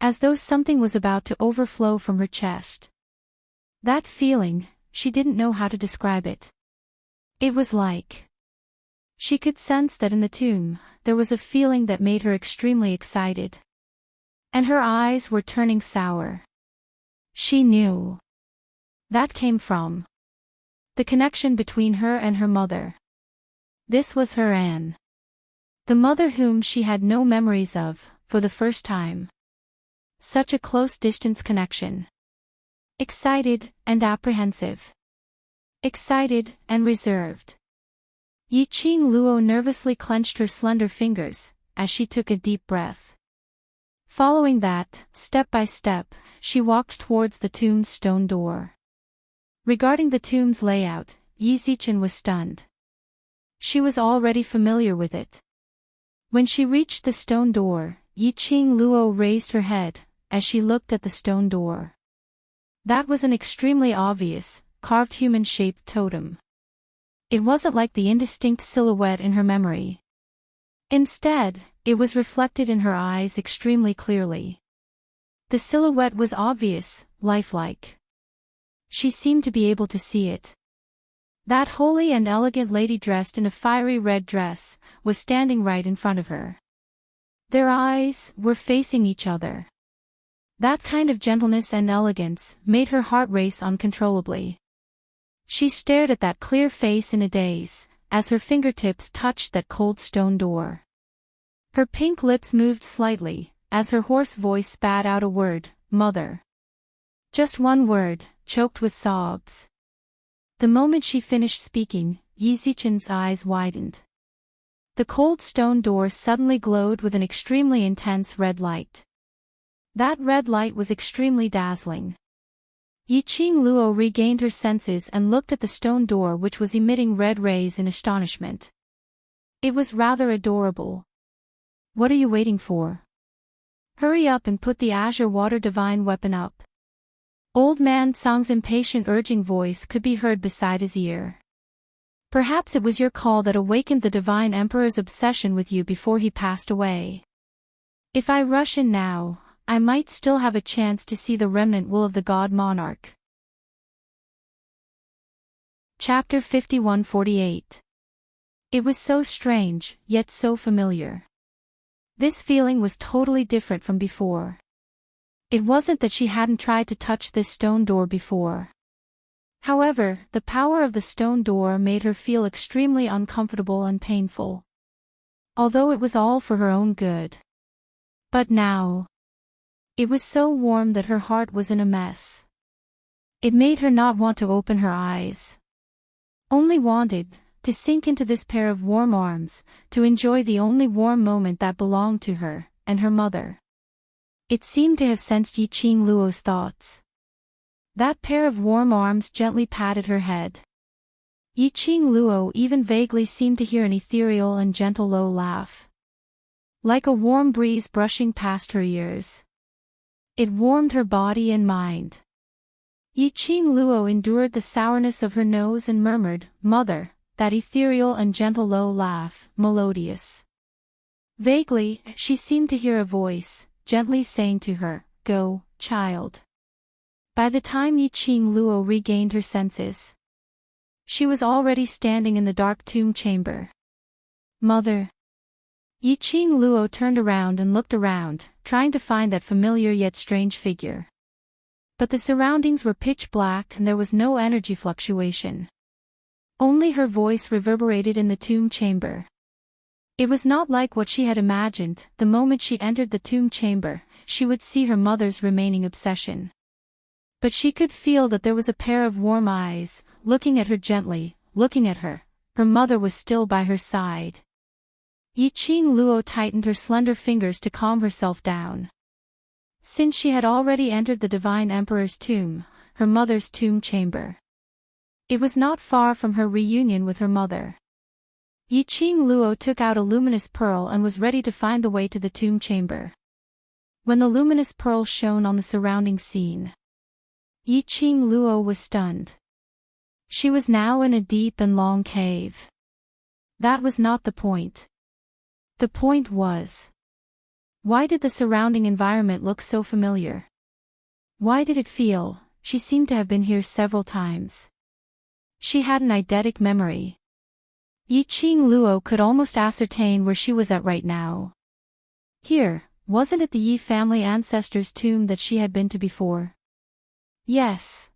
as though something was about to overflow from her chest. That feeling, she didn't know how to describe it. It was like she could sense that in the tomb, there was a feeling that made her extremely excited. And her eyes were turning sour. She knew that came from the connection between her and her mother. This was her Anne. The mother whom she had no memories of, for the first time. Such a close distance connection. Excited and apprehensive. Excited and reserved. Yiqing Luo nervously clenched her slender fingers, as she took a deep breath. Following that, step by step, she walked towards the tomb's stone door. Regarding the tomb's layout, Yi Zichen was stunned. She was already familiar with it. When she reached the stone door, Yiqing Luo raised her head, as she looked at the stone door. That was an extremely obvious, carved human-shaped totem. It wasn't like the indistinct silhouette in her memory. Instead, it was reflected in her eyes extremely clearly. The silhouette was obvious, lifelike. She seemed to be able to see it. That holy and elegant lady dressed in a fiery red dress was standing right in front of her. Their eyes were facing each other. That kind of gentleness and elegance made her heart race uncontrollably. She stared at that clear face in a daze, as her fingertips touched that cold stone door. Her pink lips moved slightly, as her hoarse voice spat out a word, "Mother." Just one word, choked with sobs. The moment she finished speaking, Yi Zichen's eyes widened. The cold stone door suddenly glowed with an extremely intense red light. That red light was extremely dazzling. Yiqing Luo regained her senses and looked at the stone door, which was emitting red rays in astonishment. It was rather adorable. "What are you waiting for? Hurry up and put the azure water divine weapon up." Old man Song's impatient urging voice could be heard beside his ear. "Perhaps it was your call that awakened the divine emperor's obsession with you before he passed away. If I rush in now, I might still have a chance to see the remnant will of the god monarch." Chapter 51-48. It was so strange, yet so familiar. This feeling was totally different from before. It wasn't that she hadn't tried to touch this stone door before. However, the power of the stone door made her feel extremely uncomfortable and painful. Although it was all for her own good. But now, it was so warm that her heart was in a mess. It made her not want to open her eyes. Only wanted to sink into this pair of warm arms, to enjoy the only warm moment that belonged to her, and her mother. It seemed to have sensed Yiqing Luo's thoughts. That pair of warm arms gently patted her head. Yiqing Luo even vaguely seemed to hear an ethereal and gentle low laugh. Like a warm breeze brushing past her ears. It warmed her body and mind. Yiqing Luo endured the sourness of her nose and murmured, "Mother," that ethereal and gentle low laugh, melodious. Vaguely, she seemed to hear a voice, gently saying to her, "Go, child." By the time Yiqing Luo regained her senses, she was already standing in the dark tomb chamber. "Mother." Yiqing Luo turned around and looked around, trying to find that familiar yet strange figure. But the surroundings were pitch black and there was no energy fluctuation. Only her voice reverberated in the tomb chamber. It was not like what she had imagined. The moment she entered the tomb chamber, she would see her mother's remaining obsession. But she could feel that there was a pair of warm eyes, looking at her gently, looking at her. Her mother was still by her side. Yiqing Luo tightened her slender fingers to calm herself down. Since she had already entered the divine emperor's tomb, her mother's tomb chamber. It was not far from her reunion with her mother. Yiqing Luo took out a luminous pearl and was ready to find the way to the tomb chamber. When the luminous pearl shone on the surrounding scene, Yiqing Luo was stunned. She was now in a deep and long cave. That was not the point. The point was, why did the surrounding environment look so familiar? Why did it feel, she seemed to have been here several times? She had an eidetic memory. Yiqing Luo could almost ascertain where she was at right now. Here, wasn't it the Yi family ancestors' tomb that she had been to before? Yes.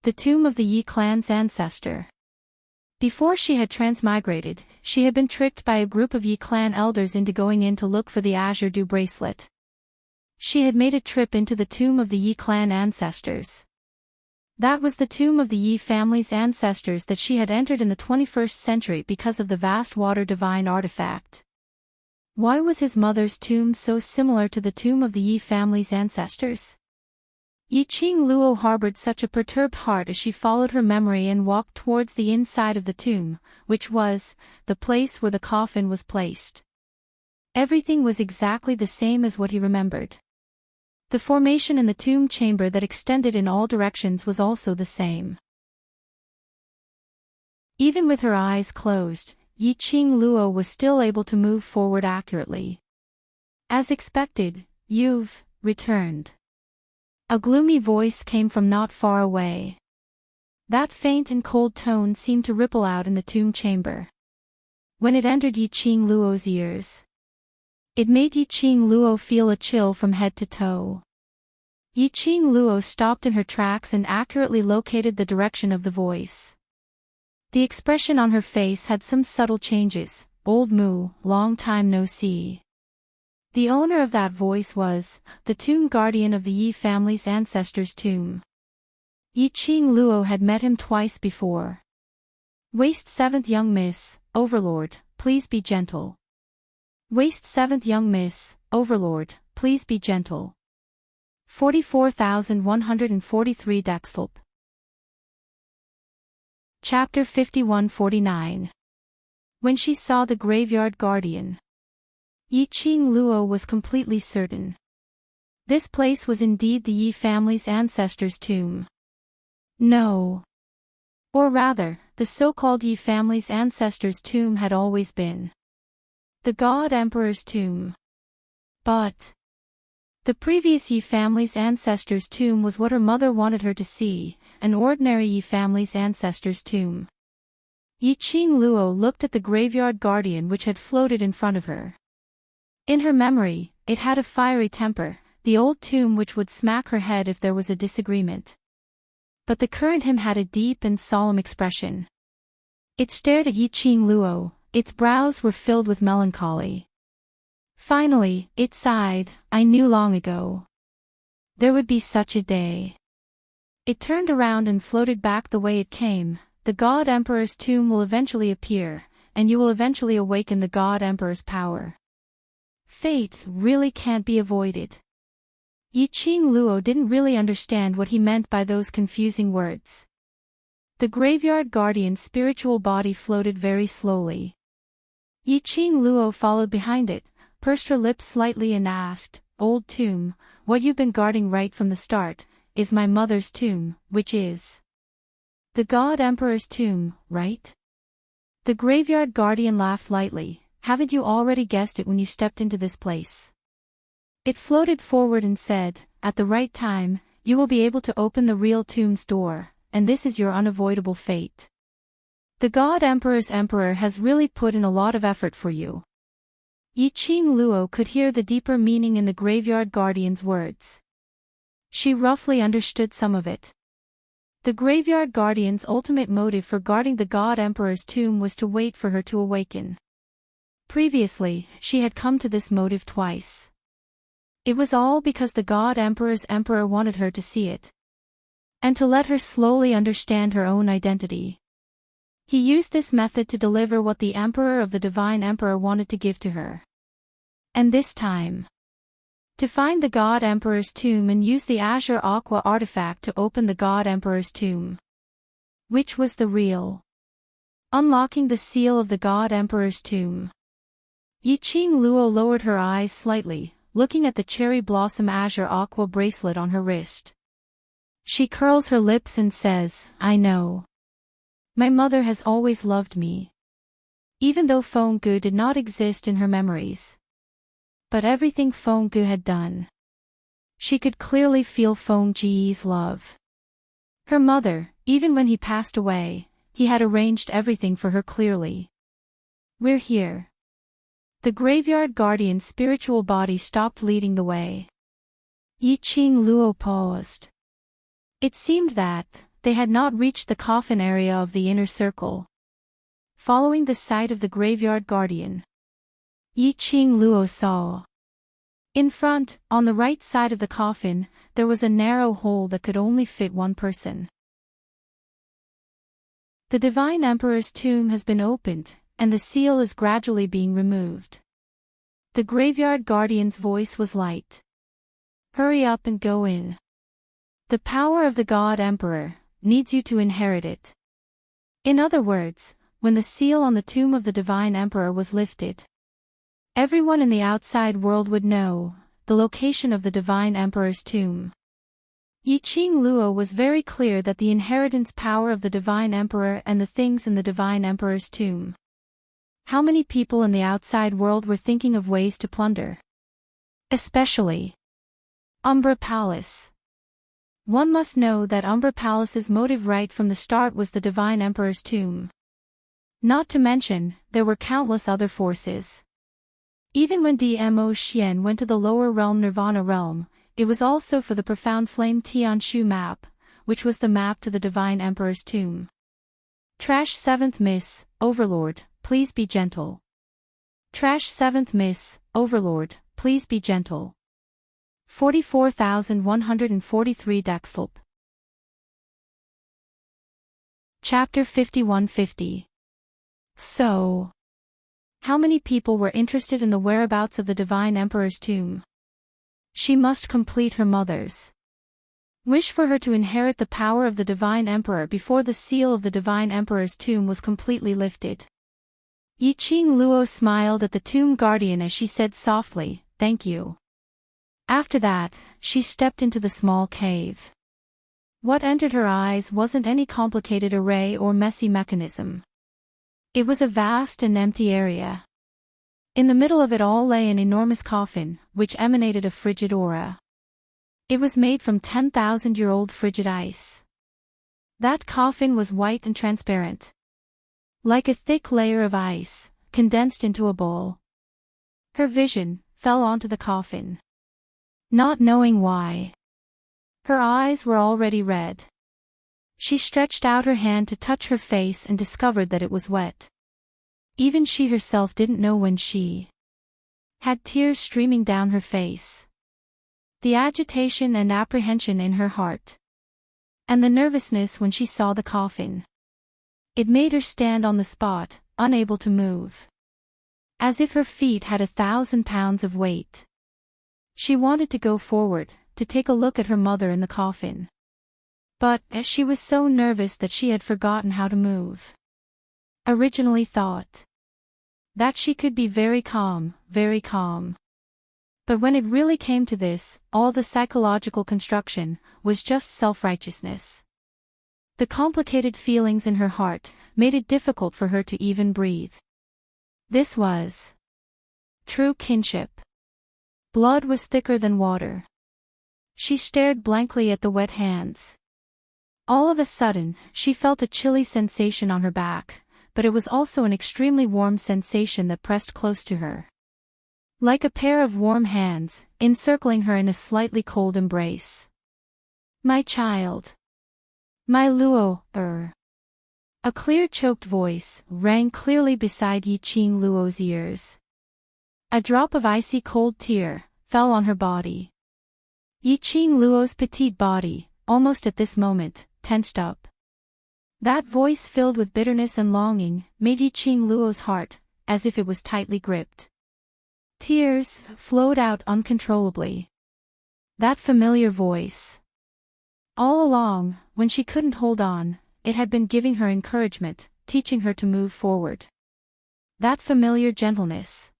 The tomb of the Yi clan's ancestor. Before she had transmigrated, she had been tricked by a group of Yi clan elders into going in to look for the azure dew bracelet. She had made a trip into the tomb of the Yi clan ancestors. That was the tomb of the Yi family's ancestors that she had entered in the 21st century because of the vast water divine artifact. Why was his mother's tomb so similar to the tomb of the Yi family's ancestors? Yiqing Luo harbored such a perturbed heart as she followed her memory and walked towards the inside of the tomb, which was the place where the coffin was placed. Everything was exactly the same as what he remembered. The formation in the tomb chamber that extended in all directions was also the same. Even with her eyes closed, Yiqing Luo was still able to move forward accurately. As expected, "You've returned." A gloomy voice came from not far away. That faint and cold tone seemed to ripple out in the tomb chamber. When it entered Yiqing Luo's ears, it made Yiqing Luo feel a chill from head to toe. Yiqing Luo stopped in her tracks and accurately located the direction of the voice. The expression on her face had some subtle changes. Old Moo, long time no see. The owner of that voice was the tomb guardian of the Yi family's ancestors' tomb. Yi Ching Luo had met him twice before. Waist 7th young miss, Overlord, please be gentle. Waist 7th young miss, Overlord, please be gentle. 44,143 Daxlp. Chapter 51-49. When she saw the graveyard guardian, Yi Ching Luo was completely certain. This place was indeed the Yi family's ancestors' tomb. No. Or rather, the so-called Yi family's ancestors' tomb had always been the God Emperor's tomb. But the previous Yi family's ancestors' tomb was what her mother wanted her to see, an ordinary Yi family's ancestors' tomb. Yi Ching Luo looked at the graveyard guardian which had floated in front of her. In her memory, it had a fiery temper, the old tomb which would smack her head if there was a disagreement. But the current him had a deep and solemn expression. It stared at Yi Ching Luo, its brows were filled with melancholy. Finally, it sighed, I knew long ago. There would be such a day. It turned around and floated back the way it came. The God Emperor's tomb will eventually appear, and you will eventually awaken the God Emperor's power. Fate really can't be avoided. Yi Ching Luo didn't really understand what he meant by those confusing words. The graveyard guardian's spiritual body floated very slowly. Yi Ching Luo followed behind it, pursed her lips slightly and asked, Old tomb, what you've been guarding right from the start, is my mother's tomb, which is the God Emperor's tomb, right? The graveyard guardian laughed lightly. Haven't you already guessed it when you stepped into this place? It floated forward and said, at the right time, you will be able to open the real tomb's door, and this is your unavoidable fate. The God Emperor's emperor has really put in a lot of effort for you. Yi Ching Luo could hear the deeper meaning in the graveyard guardian's words. She roughly understood some of it. The graveyard guardian's ultimate motive for guarding the God Emperor's tomb was to wait for her to awaken. Previously, she had come to this motive twice. It was all because the God Emperor's emperor wanted her to see it, and to let her slowly understand her own identity. He used this method to deliver what the emperor of the divine emperor wanted to give to her. And this time, to find the God Emperor's tomb and use the Azure Aqua artifact to open the God Emperor's tomb. Which was the real unlocking the seal of the God Emperor's tomb. Yi Ching Luo lowered her eyes slightly, looking at the cherry blossom Azure Aqua bracelet on her wrist. She curls her lips and says, I know. My mother has always loved me. Even though Feng Gu did not exist in her memories. But everything Feng Gu had done. She could clearly feel Feng Ji's love. Her mother, even when he passed away, he had arranged everything for her clearly. We're here. The graveyard guardian's spiritual body stopped leading the way. Yi Ching Luo paused. It seemed that they had not reached the coffin area of the inner circle. Following the sight of the graveyard guardian, Yi Ching Luo saw. In front, on the right side of the coffin, there was a narrow hole that could only fit one person. The Divine Emperor's tomb has been opened, and the seal is gradually being removed. The graveyard guardian's voice was light. Hurry up and go in. The power of the God Emperor needs you to inherit it. In other words, when the seal on the tomb of the Divine Emperor was lifted, everyone in the outside world would know the location of the Divine Emperor's tomb. Yi Ching Luo was very clear that the inheritance power of the Divine Emperor and the things in the Divine Emperor's tomb. How many people in the outside world were thinking of ways to plunder? Especially Umbra Palace. One must know that Umbra Palace's motive right from the start was the Divine Emperor's tomb. Not to mention, there were countless other forces. Even when Dmo Xian went to the lower realm Nirvana realm, it was also for the profound flame Tianshu map, which was the map to the Divine Emperor's tomb. Trash 7th Miss, Overlord, please be gentle. Trash 7th Miss, Overlord, please be gentle. 44,143 Daxlop. Chapter 5150. So, how many people were interested in the whereabouts of the Divine Emperor's tomb? She must complete her mother's wish for her to inherit the power of the Divine Emperor before the seal of the Divine Emperor's tomb was completely lifted. Yi Qing Luo smiled at the tomb guardian as she said softly, "Thank you." After that, she stepped into the small cave. What entered her eyes wasn't any complicated array or messy mechanism. It was a vast and empty area. In the middle of it all lay an enormous coffin, which emanated a frigid aura. It was made from 10,000-year-old frigid ice. That coffin was white and transparent, like a thick layer of ice, condensed into a bowl. Her vision fell onto the coffin. Not knowing why, her eyes were already red. She stretched out her hand to touch her face and discovered that it was wet. Even she herself didn't know when she had tears streaming down her face. The agitation and apprehension in her heart, and the nervousness when she saw the coffin. It made her stand on the spot, unable to move, as if her feet had 1,000 pounds of weight. She wanted to go forward, to take a look at her mother in the coffin. But, as she was so nervous that she had forgotten how to move. Originally thought that she could be very calm, very calm. But when it really came to this, all the psychological construction was just self-righteousness. The complicated feelings in her heart made it difficult for her to even breathe. This was true kinship. Blood was thicker than water. She stared blankly at the wet hands. All of a sudden, she felt a chilly sensation on her back, but it was also an extremely warm sensation that pressed close to her, like a pair of warm hands, encircling her in a slightly cold embrace. "My child. My Luo, A clear choked voice rang clearly beside Yi Qing Luo's ears. A drop of icy cold tear fell on her body. Yi Qing Luo's petite body, almost at this moment, tensed up. That voice filled with bitterness and longing made Yi Qing Luo's heart as if it was tightly gripped. Tears flowed out uncontrollably. That familiar voice. All along, when she couldn't hold on, it had been giving her encouragement, teaching her to move forward. That familiar gentleness.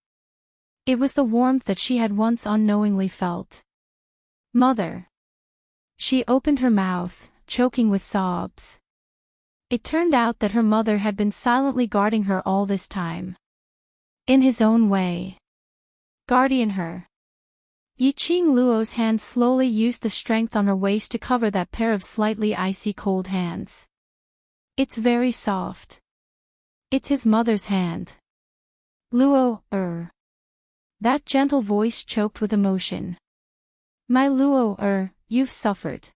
It was the warmth that she had once unknowingly felt. "Mother." She opened her mouth, choking with sobs. It turned out that her mother had been silently guarding her all this time. In his own way. Guardian her. Yi Qing Luo's hand slowly used the strength on her waist to cover that pair of slightly icy cold hands. "It's very soft. It's his mother's hand. Luo, That gentle voice choked with emotion. "My Luo, you've suffered."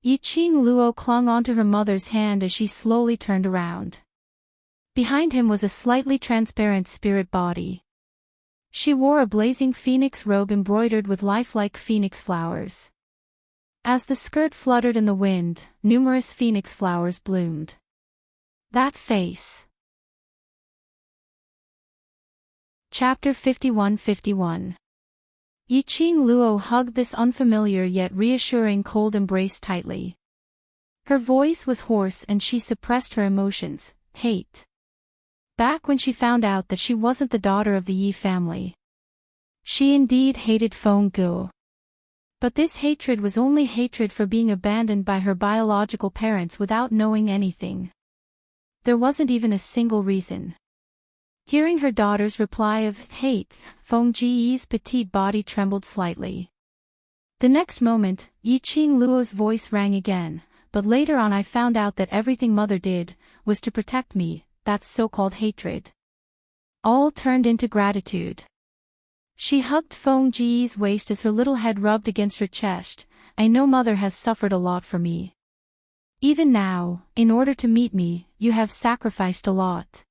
Yi Qing Luo clung onto her mother's hand as she slowly turned around. Behind him was a slightly transparent spirit body. She wore a blazing phoenix robe embroidered with lifelike phoenix flowers. As the skirt fluttered in the wind, numerous phoenix flowers bloomed. That face. Chapter 5151. Yi Qing Luo hugged this unfamiliar yet reassuring cold embrace tightly. Her voice was hoarse and she suppressed her emotions, hate. Back when she found out that she wasn't the daughter of the Yi family. She indeed hated Feng Guo. But this hatred was only hatred for being abandoned by her biological parents without knowing anything. There wasn't even a single reason. Hearing her daughter's reply of hate, Feng Ji's petite body trembled slightly. The next moment, Yi Qing Luo's voice rang again, but later on I found out that everything mother did was to protect me. That's so-called hatred. All turned into gratitude. She hugged Feng Ji's waist as her little head rubbed against her chest. "I know mother has suffered a lot for me. Even now, in order to meet me, you have sacrificed a lot.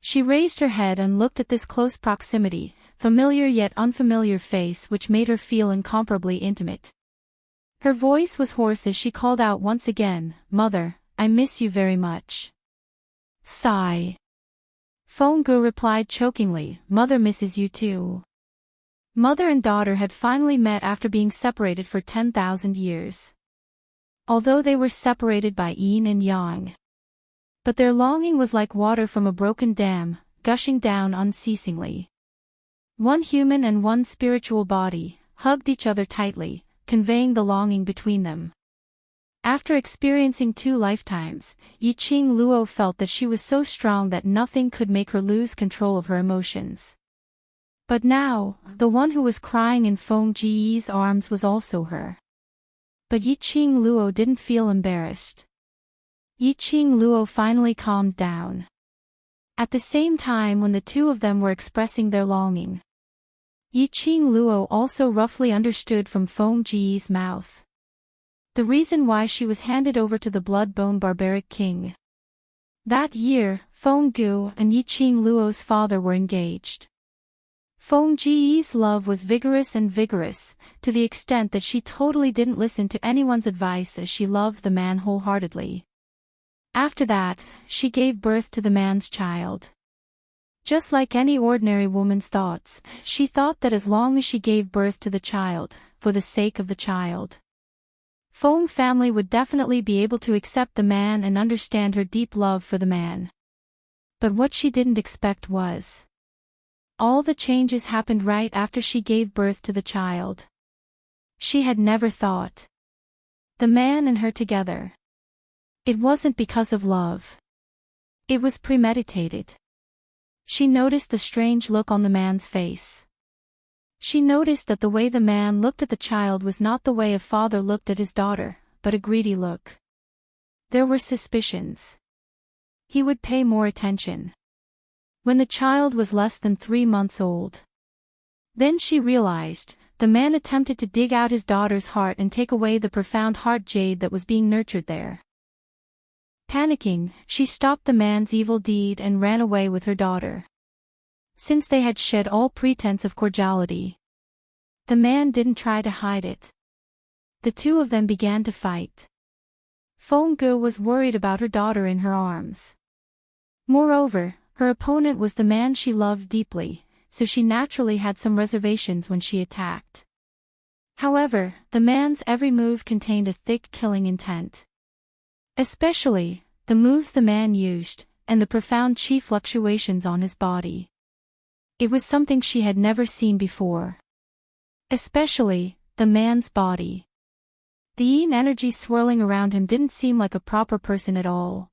She raised her head and looked at this close proximity, familiar yet unfamiliar face which made her feel incomparably intimate. Her voice was hoarse as she called out once again, "Mother, I miss you very much." Sigh. Phong-gu replied chokingly, "Mother misses you too." Mother and daughter had finally met after being separated for 10,000 years. Although they were separated by yin and yang. But their longing was like water from a broken dam, gushing down unceasingly. One human and one spiritual body hugged each other tightly, conveying the longing between them. After experiencing 2 lifetimes, Yiqing Luo felt that she was so strong that nothing could make her lose control of her emotions. But now, the one who was crying in Feng Ji's arms was also her. But Yiqing Luo didn't feel embarrassed. Yiqing Luo finally calmed down. At the same time when the two of them were expressing their longing, Yiqing Luo also roughly understood from Feng Ji's mouth the reason why she was handed over to the blood-bone barbaric king. That year, Phong-gu and Yiqing Luo's father were engaged. Feng Ji's love was vigorous, to the extent that she totally didn't listen to anyone's advice as she loved the man wholeheartedly. After that, she gave birth to the man's child. Just like any ordinary woman's thoughts, she thought that as long as she gave birth to the child, for the sake of the child, Feng family would definitely be able to accept the man and understand her deep love for the man. But what she didn't expect was, all the changes happened right after she gave birth to the child. She had never thought the man and her together. It wasn't because of love. It was premeditated. She noticed the strange look on the man's face. She noticed that the way the man looked at the child was not the way a father looked at his daughter, but a greedy look. There were suspicions. He would pay more attention when the child was less than 3 months old. Then she realized, the man attempted to dig out his daughter's heart and take away the profound heart jade that was being nurtured there. Panicking, she stopped the man's evil deed and ran away with her daughter. Since they had shed all pretense of cordiality, the man didn't try to hide it. The two of them began to fight. Phong-gu was worried about her daughter in her arms. Moreover, her opponent was the man she loved deeply, so she naturally had some reservations when she attacked. However, the man's every move contained a thick killing intent. Especially, the moves the man used, and the profound chi fluctuations on his body. It was something she had never seen before. Especially, the man's body. The yin energy swirling around him didn't seem like a proper person at all.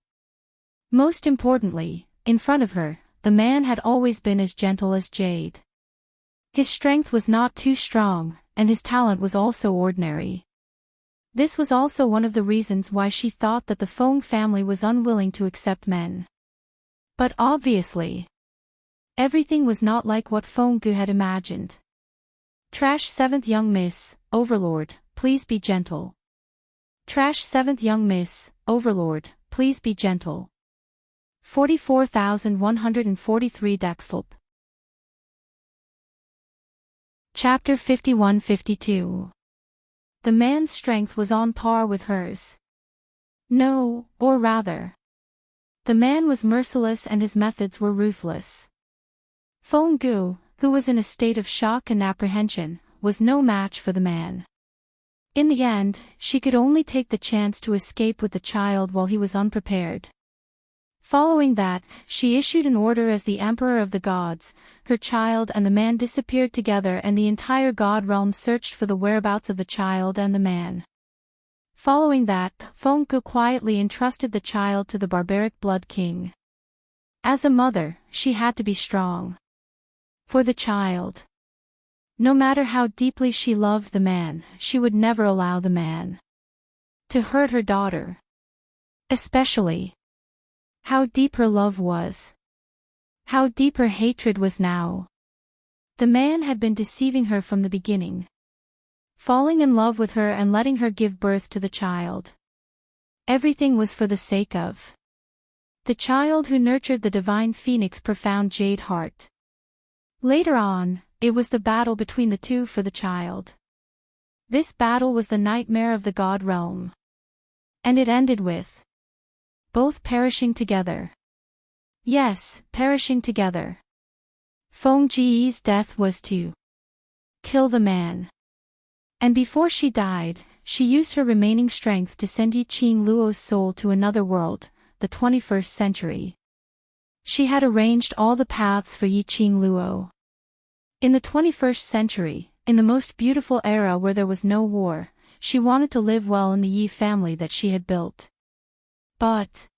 Most importantly, in front of her, the man had always been as gentle as jade. His strength was not too strong, and his talent was also ordinary. This was also one of the reasons why she thought that the Feng family was unwilling to accept men. But obviously, everything was not like what Phong-gu had imagined. Trash 7th young miss, Overlord, please be gentle. Trash 7th young miss, Overlord, please be gentle. 44,143 Daxlp. Chapter 51-52. The man's strength was on par with hers. No, or rather, the man was merciless and his methods were ruthless. Phong-gu, who was in a state of shock and apprehension, was no match for the man. In the end, she could only take the chance to escape with the child while he was unprepared. Following that, she issued an order as the Emperor of the Gods. Her child and the man disappeared together and the entire god realm searched for the whereabouts of the child and the man. Following that, Phong-gu quietly entrusted the child to the barbaric blood king. As a mother, she had to be strong. For the child. No matter how deeply she loved the man, she would never allow the man to hurt her daughter. Especially how deep her love was. How deep her hatred was now. The man had been deceiving her from the beginning. Falling in love with her and letting her give birth to the child. Everything was for the sake of the child who nurtured the divine phoenix profound jade heart. Later on, it was the battle between the two for the child. This battle was the nightmare of the god realm. And it ended with both perishing together. Yes, perishing together. Feng Ji's death was to kill the man. And before she died, she used her remaining strength to send Yiqing Luo's soul to another world, the 21st century. She had arranged all the paths for Yiqing Luo. In the 21st century, in the most beautiful era where there was no war, she wanted to live well in the Yi family that she had built. But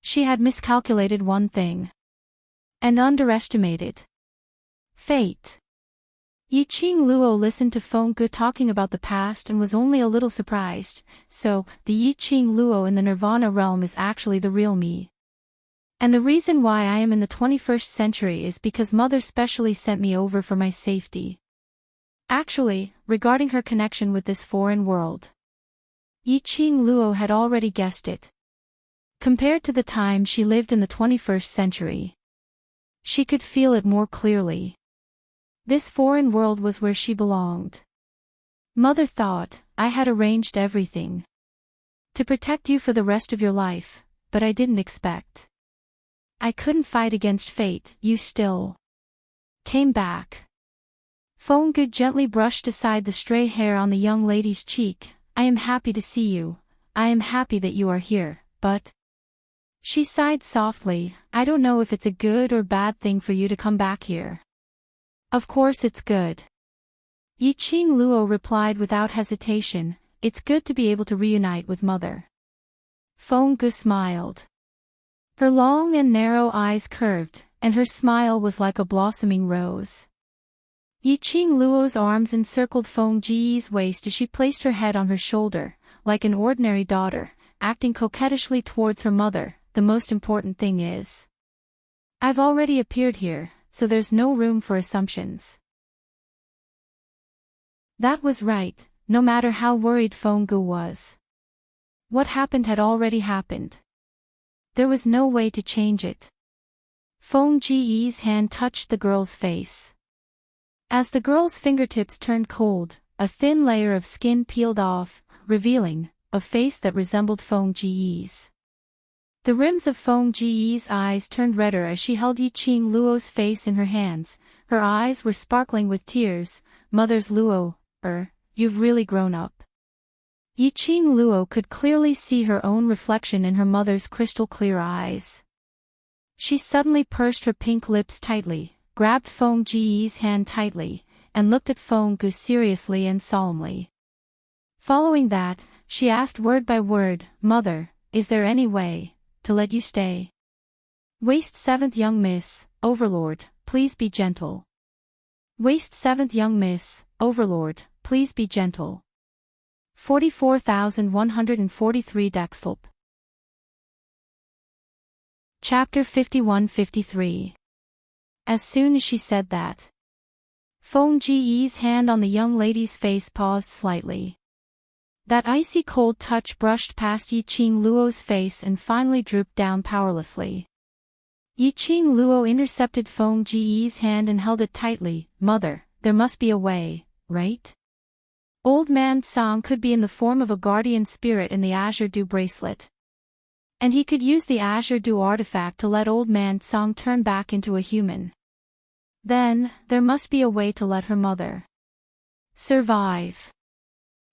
she had miscalculated one thing. And underestimated fate. Yiqing Luo listened to Feng Ge talking about the past and was only a little surprised, so, the Yiqing Luo in the Nirvana realm is actually the real me. And the reason why I am in the 21st century is because Mother specially sent me over for my safety. Actually, regarding her connection with this foreign world, Yiqing Luo had already guessed it. Compared to the time she lived in the 21st century, she could feel it more clearly. This foreign world was where she belonged. Mother thought, I had arranged everything to protect you for the rest of your life, but I didn't expect I couldn't fight against fate. You still came back. Feng Ge gently brushed aside the stray hair on the young lady's cheek. I am happy to see you. I am happy that you are here, but she sighed softly. I don't know if it's a good or bad thing for you to come back here. Of course it's good. Yiqing Luo replied without hesitation, it's good to be able to reunite with Mother. Feng Ge smiled. Her long and narrow eyes curved, and her smile was like a blossoming rose. Yiqing Luo's arms encircled Feng Ji's waist as she placed her head on her shoulder, like an ordinary daughter, acting coquettishly towards her mother. The most important thing is, I've already appeared here, so there's no room for assumptions. That was right, no matter how worried Feng Ge was. What happened had already happened. There was no way to change it. Feng Ji's hand touched the girl's face. As the girl's fingertips turned cold, a thin layer of skin peeled off, revealing a face that resembled Feng Ji's. The rims of Feng Ji's eyes turned redder as she held Yiqing Luo's face in her hands. Her eyes were sparkling with tears. Mother's Luo, you've really grown up. Yiqing Luo could clearly see her own reflection in her mother's crystal-clear eyes. She suddenly pursed her pink lips tightly, grabbed Feng Ji's hand tightly, and looked at Feng Ge seriously and solemnly. Following that, she asked word by word, Mother, is there any way to let you stay? Waist 7th young miss, Overlord, please be gentle. Waist 7th young miss, Overlord, please be gentle. 44,143 Dextlp. Chapter 51-53. As soon as she said that, Feng Ji's hand on the young lady's face paused slightly. That icy cold touch brushed past Yiqing Luo's face and finally drooped down powerlessly. Yiqing Luo intercepted Feng Ji's hand and held it tightly. Mother, there must be a way, right? Old Man Tsang could be in the form of a guardian spirit in the Azure Dew bracelet. And he could use the Azure Dew artifact to let Old Man Tsang turn back into a human. Then, there must be a way to let her mother survive.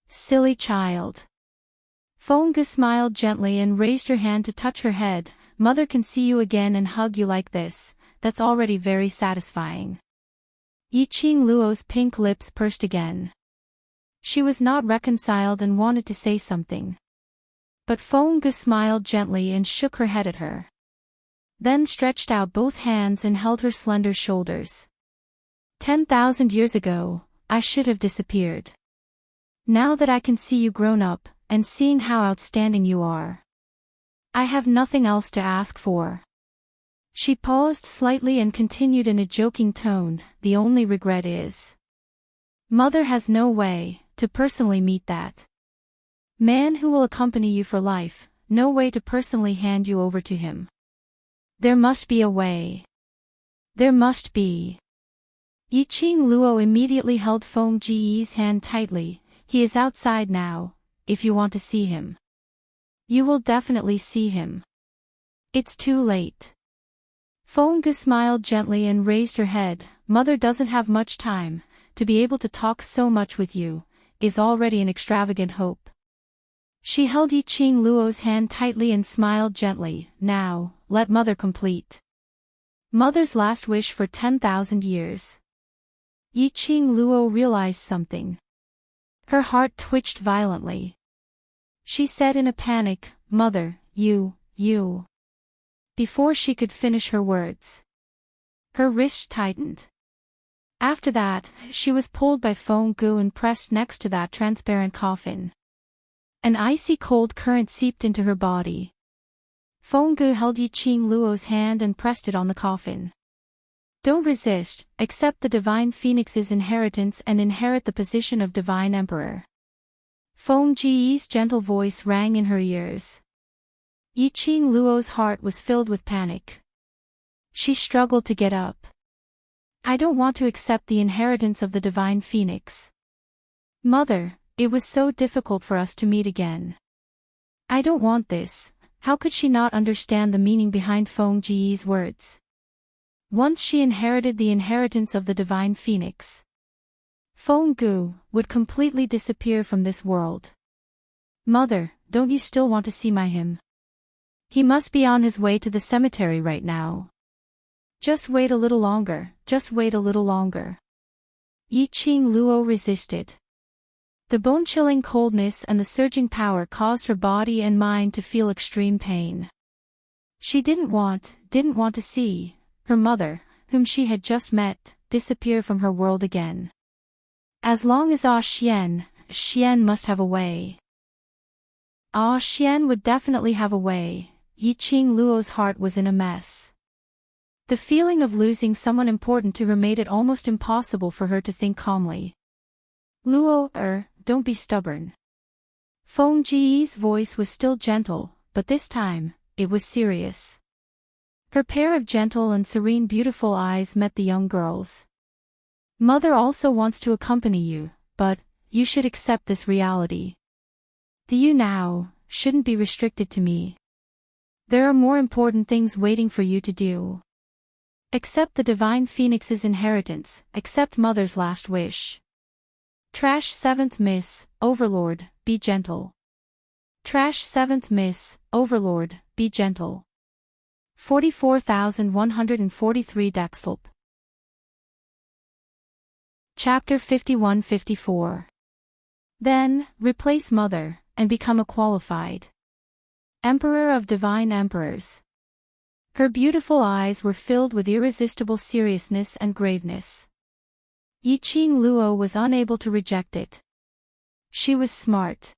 Silly child. Feng Ge smiled gently and raised her hand to touch her head. Mother can see you again and hug you like this, that's already very satisfying. Yiqing Luo's pink lips pursed again. She was not reconciled and wanted to say something. But Feng Ge smiled gently and shook her head at her. Then stretched out both hands and held her slender shoulders. 10,000 years ago, I should have disappeared. Now that I can see you grown up, and seeing how outstanding you are, I have nothing else to ask for. She paused slightly and continued in a joking tone, the only regret is, Mother has no way to personally meet that man who will accompany you for life. no way to personally hand you over to him. There must be a way. There must be. Yiqing Luo immediately held Feng Ji's hand tightly. He is outside now, if you want to see him. You will definitely see him. It's too late. Feng Gu smiled gently and raised her head. Mother doesn't have much time. To be able to talk so much with you is already an extravagant hope. She held Yiqing Luo's hand tightly and smiled gently. Now, let Mother complete. Mother's last wish for 10,000 years. Yiqing Luo realized something. Her heart twitched violently. She said in a panic, Mother, you. Before she could finish her words, her wrist tightened. After that, she was pulled by Feng Gu and pressed next to that transparent coffin. An icy cold current seeped into her body. Feng Gu held Yiqing Luo's hand and pressed it on the coffin. Don't resist, accept the Divine Phoenix's inheritance and inherit the position of Divine Emperor. Feng Ji's gentle voice rang in her ears. Yiqing Luo's heart was filled with panic. She struggled to get up. I don't want to accept the inheritance of the Divine Phoenix. Mother, it was so difficult for us to meet again. I don't want this. How could she not understand the meaning behind Feng Ji's words? Once she inherited the inheritance of the Divine Phoenix, Feng Gu would completely disappear from this world. Mother, don't you still want to see my him? He must be on his way to the cemetery right now. Just wait a little longer, just wait a little longer. Yiqing Luo resisted. The bone-chilling coldness and the surging power caused her body and mind to feel extreme pain. She didn't want to see her mother, whom she had just met, disappear from her world again. As long as Xian must have a way. Xian would definitely have a way. Yiqing Luo's heart was in a mess. The feeling of losing someone important to her made it almost impossible for her to think calmly. Luo, don't be stubborn. Feng Ji's voice was still gentle, but this time, it was serious. Her pair of gentle and serene beautiful eyes met the young girl's. Mother also wants to accompany you, but you should accept this reality. The you now shouldn't be restricted to me. There are more important things waiting for you to do. Accept the Divine Phoenix's inheritance, accept Mother's last wish. Trash 7th Miss, Overlord, be gentle. Trash 7th Miss, Overlord, be gentle. 44,143 Daxlp. Chapter 51-54. Then, replace Mother, and become a qualified Emperor of Divine Emperors. Her beautiful eyes were filled with irresistible seriousness and graveness. Yiqing Luo was unable to reject it. She was smart.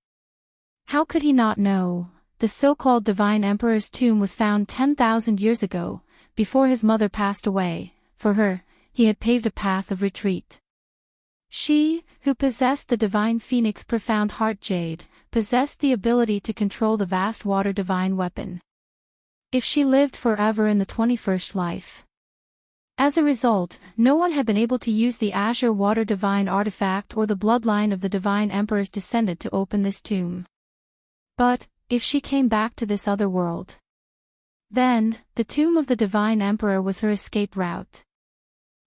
How could he not know? The so-called Divine Emperor's tomb was found 10,000 years ago, before his mother passed away. For her, he had paved a path of retreat. She, who possessed the Divine Phoenix profound heart jade, possessed the ability to control the vast water divine weapon. If she lived forever in the 21st life. As a result, no one had been able to use the azure water divine artifact or the bloodline of the Divine Emperor's descendant to open this tomb. But, if she came back to this other world, then, the tomb of the Divine Emperor was her escape route.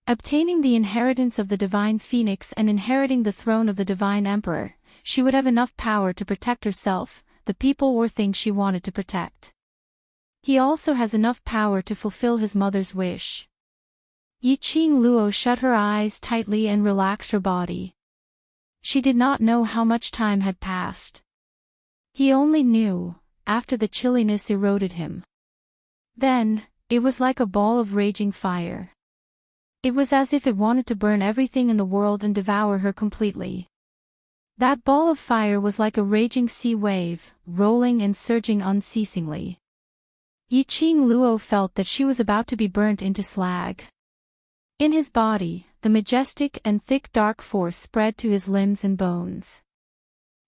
Obtaining the inheritance of the Divine Phoenix and inheriting the throne of the Divine Emperor, she would have enough power to protect herself, the people or things she wanted to protect. He also has enough power to fulfill his mother's wish. Yiqing Luo shut her eyes tightly and relaxed her body. She did not know how much time had passed. He only knew, after the chilliness eroded him. Then, it was like a ball of raging fire. It was as if it wanted to burn everything in the world and devour her completely. That ball of fire was like a raging sea wave, rolling and surging unceasingly. Yiqing Luo felt that she was about to be burnt into slag. In his body, the majestic and thick dark force spread to his limbs and bones.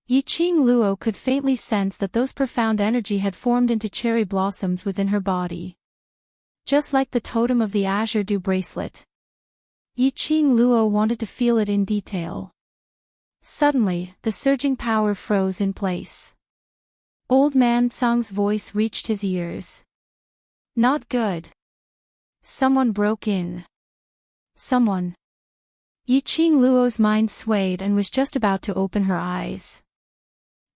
Yi-Ching Luo could faintly sense that those profound energy had formed into cherry blossoms within her body. Just like the totem of the azure dew bracelet. Yi-Ching Luo wanted to feel it in detail. Suddenly, the surging power froze in place. Old man Tsang's voice reached his ears. Not good. Someone broke in. Someone. Yi-Ching Luo's mind swayed and was just about to open her eyes.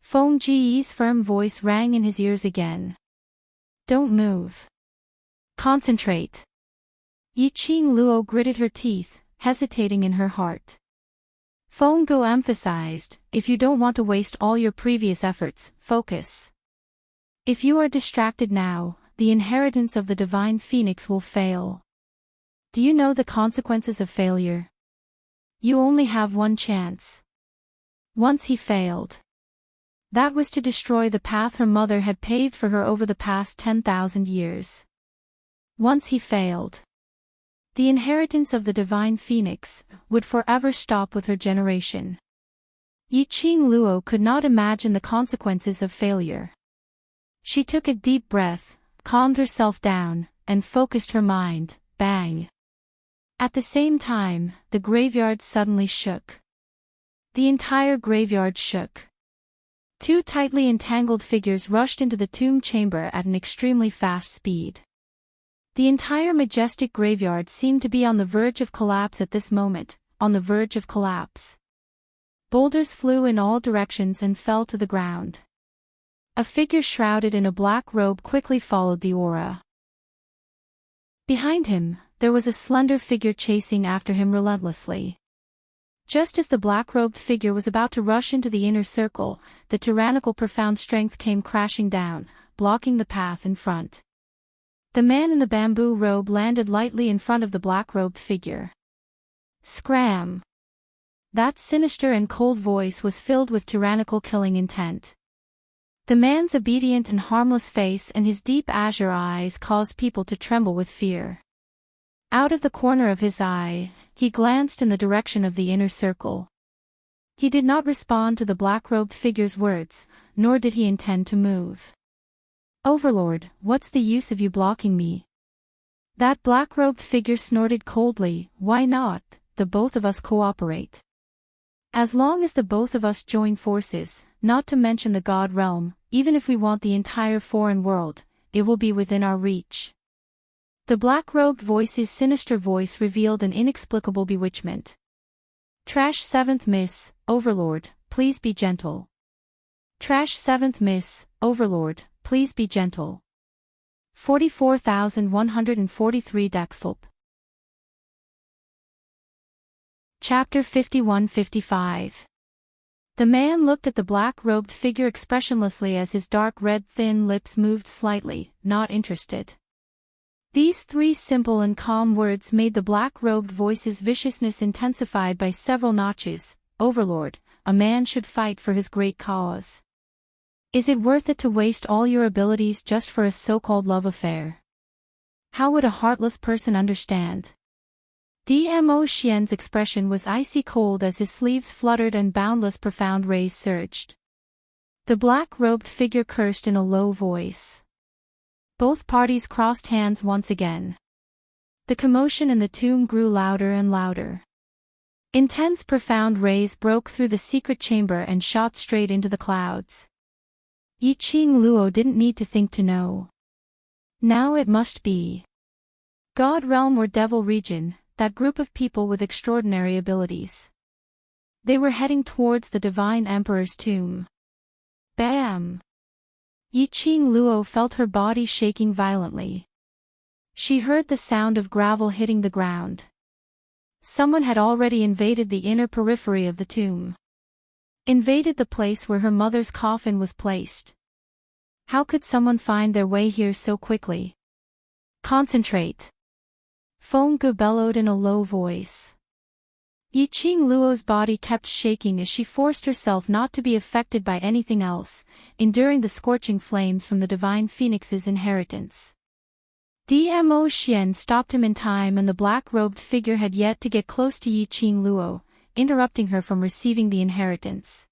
Feng Ji's firm voice rang in his ears again. Don't move. Concentrate. Yi-Ching Luo gritted her teeth, hesitating in her heart. Feng Gu emphasized, if you don't want to waste all your previous efforts, focus. If you are distracted now, the inheritance of the divine phoenix will fail. Do you know the consequences of failure? You only have one chance. Once he failed. That was to destroy the path her mother had paved for her over the past 10,000 years. Once he failed. The inheritance of the divine phoenix would forever stop with her generation. Yi-Ching Luo could not imagine the consequences of failure. She took a deep breath, calmed herself down, and focused her mind. Bang! At the same time, the graveyard suddenly shook. The entire graveyard shook. Two tightly entangled figures rushed into the tomb chamber at an extremely fast speed. The entire majestic graveyard seemed to be on the verge of collapse at this moment, on the verge of collapse. Boulders flew in all directions and fell to the ground. A figure shrouded in a black robe quickly followed the aura. Behind him, there was a slender figure chasing after him relentlessly. Just as the black-robed figure was about to rush into the inner circle, the tyrannical profound strength came crashing down, blocking the path in front. The man in the bamboo robe landed lightly in front of the black-robed figure. Scram! That sinister and cold voice was filled with tyrannical killing intent. The man's obedient and harmless face and his deep azure eyes caused people to tremble with fear. Out of the corner of his eye, he glanced in the direction of the inner circle. He did not respond to the black-robed figure's words, nor did he intend to move. Overlord, what's the use of you blocking me? That black-robed figure snorted coldly. Why not, the both of us cooperate? As long as the both of us join forces, not to mention the God realm, even if we want the entire foreign world, it will be within our reach. The black-robed voice's sinister voice revealed an inexplicable bewitchment. Trash 7th Miss, Overlord, please be gentle. Trash 7th Miss, Overlord, please be gentle. 44,143 Daxlp. Chapter 51-55. The man looked at the black-robed figure expressionlessly as his dark red thin lips moved slightly, not interested. These three simple and calm words made the black-robed voice's viciousness intensified by several notches. Overlord, a man should fight for his great cause. Is it worth it to waste all your abilities just for a so-called love affair? How would a heartless person understand? Dmo Xian's expression was icy cold as his sleeves fluttered and boundless profound rays surged. The black-robed figure cursed in a low voice. Both parties crossed hands once again. The commotion in the tomb grew louder and louder. Intense profound rays broke through the secret chamber and shot straight into the clouds. Yi-Ching Luo didn't need to think to know. Now it must be. God realm or devil region, that group of people with extraordinary abilities. They were heading towards the divine emperor's tomb. Bam! Yi-Ching Luo felt her body shaking violently. She heard the sound of gravel hitting the ground. Someone had already invaded the inner periphery of the tomb. Invaded the place where her mother's coffin was placed. How could someone find their way here so quickly? Concentrate. Feng Gu bellowed in a low voice. Yi-Ching Luo's body kept shaking as she forced herself not to be affected by anything else, enduring the scorching flames from the divine phoenix's inheritance. Dmo Xian stopped him in time, and the black-robed figure had yet to get close to Yi-Ching Luo, interrupting her from receiving the inheritance.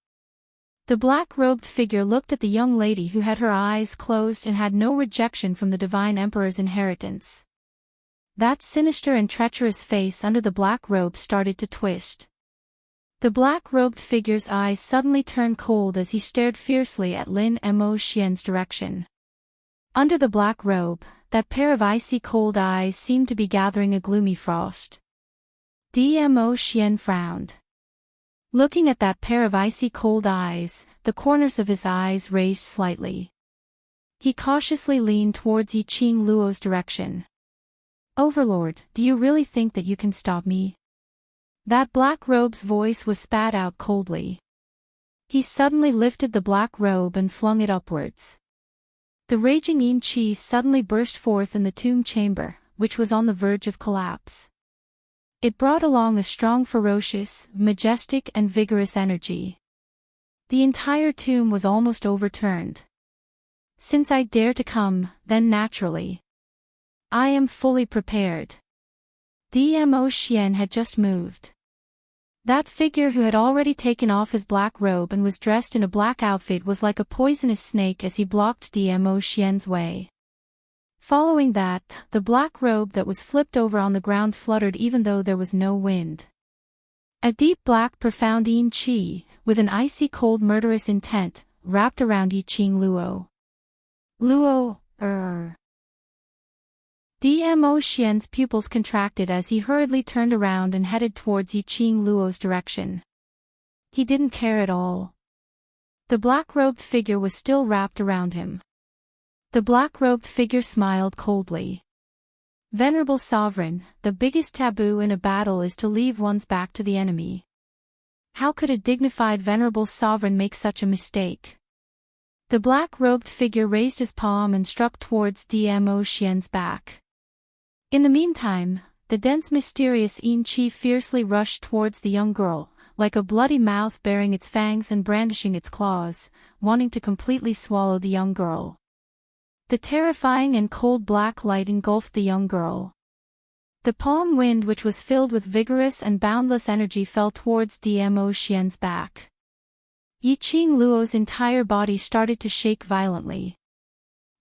The black-robed figure looked at the young lady who had her eyes closed and had no rejection from the divine emperor's inheritance. That sinister and treacherous face under the black robe started to twist. The black-robed figure's eyes suddenly turned cold as he stared fiercely at Lin Mo Xian's direction. Under the black robe, that pair of icy cold eyes seemed to be gathering a gloomy frost. Mo Xian frowned. Looking at that pair of icy cold eyes, the corners of his eyes raised slightly. He cautiously leaned towards Yiqing Luo's direction. "Overlord, do you really think that you can stop me?" That black robe's voice was spat out coldly. He suddenly lifted the black robe and flung it upwards. The raging yin qi suddenly burst forth in the tomb chamber, which was on the verge of collapse. It brought along a strong, ferocious, majestic and vigorous energy. The entire tomb was almost overturned. "Since I dare to come, then naturally. I am fully prepared." Mo Xian had just moved. That figure who had already taken off his black robe and was dressed in a black outfit was like a poisonous snake as he blocked Mo Xian's way. Following that, the black robe that was flipped over on the ground fluttered even though there was no wind. A deep black profound yin qi, with an icy cold murderous intent, wrapped around Yiqing Luo. Mo Xian's pupils contracted as he hurriedly turned around and headed towards Yiqing Luo's direction. He didn't care at all. The black-robed figure was still wrapped around him. The black-robed figure smiled coldly. "Venerable sovereign, the biggest taboo in a battle is to leave one's back to the enemy. How could a dignified venerable sovereign make such a mistake?" The black-robed figure raised his palm and struck towards Mo Xian's back. In the meantime, the dense mysterious yin qi fiercely rushed towards the young girl, like a bloody mouth baring its fangs and brandishing its claws, wanting to completely swallow the young girl. The terrifying and cold black light engulfed the young girl. The palm wind, which was filled with vigorous and boundless energy, fell towards Mo Xian's back. Yiqing Luo's entire body started to shake violently,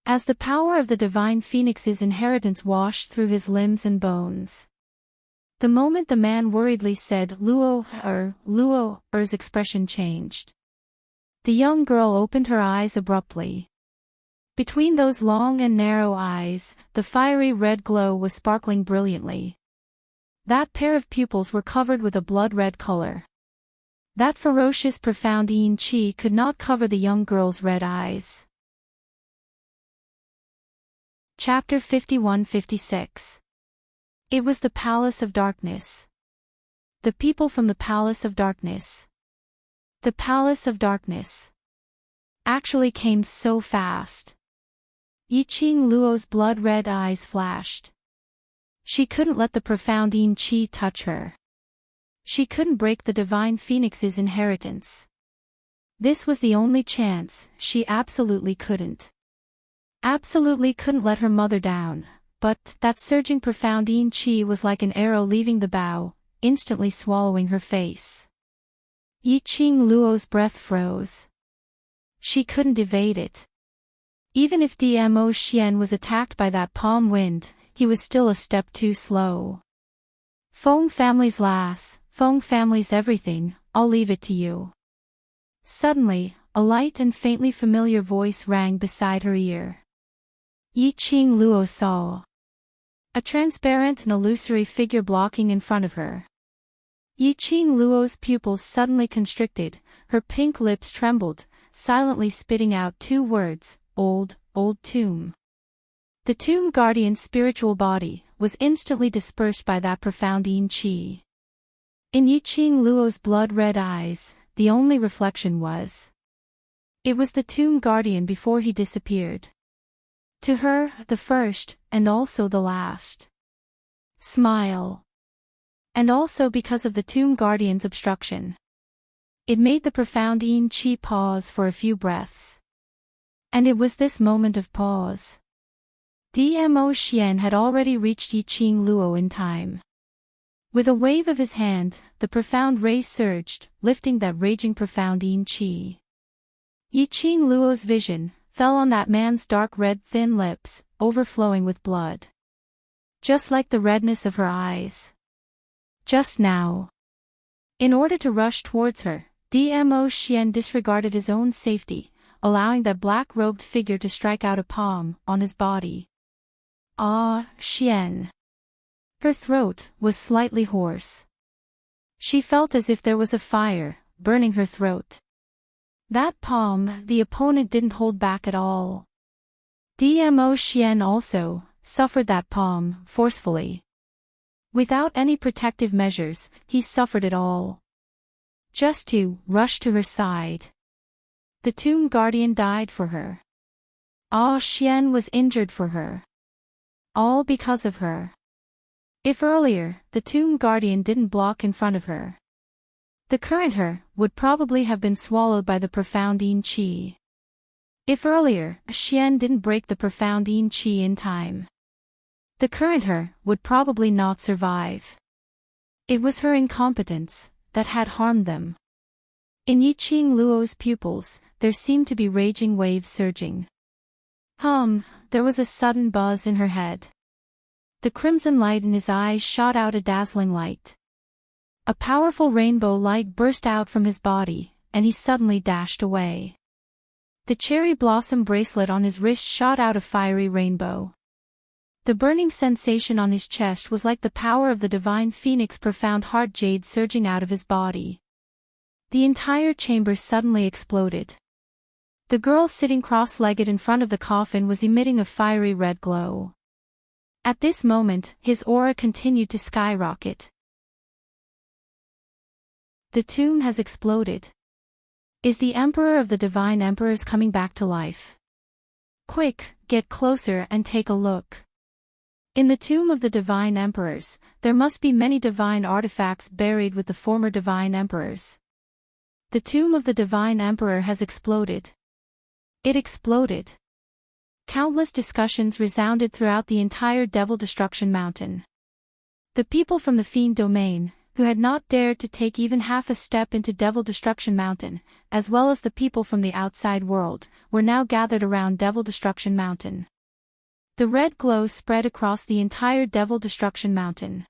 as the power of the divine phoenix's inheritance washed through his limbs and bones. The moment the man worriedly said Luo's expression changed. The young girl opened her eyes abruptly. Between those long and narrow eyes, the fiery red glow was sparkling brilliantly. That pair of pupils were covered with a blood-red color. That ferocious profound yin qi could not cover the young girl's red eyes. Chapter 51-56. It was the Palace of Darkness. The people from the Palace of Darkness. The Palace of Darkness actually came so fast. Yiqing Luo's blood-red eyes flashed. She couldn't let the profound yin qi touch her. She couldn't break the divine phoenix's inheritance. This was the only chance. She absolutely couldn't. Absolutely couldn't let her mother down, but that surging profound yin qi was like an arrow leaving the bow, instantly swallowing her face. Yiqing Luo's breath froze. She couldn't evade it. Even if Mo Xian was attacked by that palm wind, he was still a step too slow. "Feng family's lass, Feng family's everything, I'll leave it to you." Suddenly, a light and faintly familiar voice rang beside her ear. Yiqing Luo saw a transparent and illusory figure blocking in front of her. Yiqing Luo's pupils suddenly constricted, her pink lips trembled, silently spitting out two words, old tomb. The tomb guardian's spiritual body was instantly dispersed by that profound yin qi. In Yiqing Luo's blood-red eyes, the only reflection was. It was the tomb guardian before he disappeared. To her, the first, and also the last. Smile. And also because of the tomb guardian's obstruction. It made the profound yin qi pause for a few breaths. And it was this moment of pause. Mo Xian had already reached Yiqing Luo in time. With a wave of his hand, the profound ray surged, lifting that raging profound yin qi. Yi Qing Luo's vision fell on that man's dark red thin lips, overflowing with blood. Just like the redness of her eyes. Just now. In order to rush towards her, Dmo Xian disregarded his own safety, allowing that black-robed figure to strike out a palm on his body. Ah, Xian. Her throat was slightly hoarse. She felt as if there was a fire burning her throat. That palm, the opponent didn't hold back at all. Dmo Xian also suffered that palm forcefully. Without any protective measures, he suffered it all. Just to rush to her side. The tomb guardian died for her. Ah, Xian was injured for her. All because of her. If earlier, the tomb guardian didn't block in front of her, the current her would probably have been swallowed by the profound yin qi. If earlier, Xian didn't break the profound yin qi in time, the current her would probably not survive. It was her incompetence that had harmed them. In Yi Qing Luo's pupils, there seemed to be raging waves surging. There was a sudden buzz in her head. The crimson light in his eyes shot out a dazzling light. A powerful rainbow light burst out from his body, and he suddenly dashed away. The cherry blossom bracelet on his wrist shot out a fiery rainbow. The burning sensation on his chest was like the power of the divine phoenix profound heart jade surging out of his body. The entire chamber suddenly exploded. The girl sitting cross-legged in front of the coffin was emitting a fiery red glow. At this moment, his aura continued to skyrocket. The tomb has exploded. Is the Emperor of the Divine Emperors coming back to life? Quick, get closer and take a look. In the tomb of the Divine Emperors, there must be many divine artifacts buried with the former Divine Emperors. The tomb of the Divine Emperor has exploded. It exploded. Countless discussions resounded throughout the entire Devil Destruction Mountain. The people from the Fiend Domain, who had not dared to take even half a step into Devil Destruction Mountain, as well as the people from the outside world, were now gathered around Devil Destruction Mountain. The red glow spread across the entire Devil Destruction Mountain.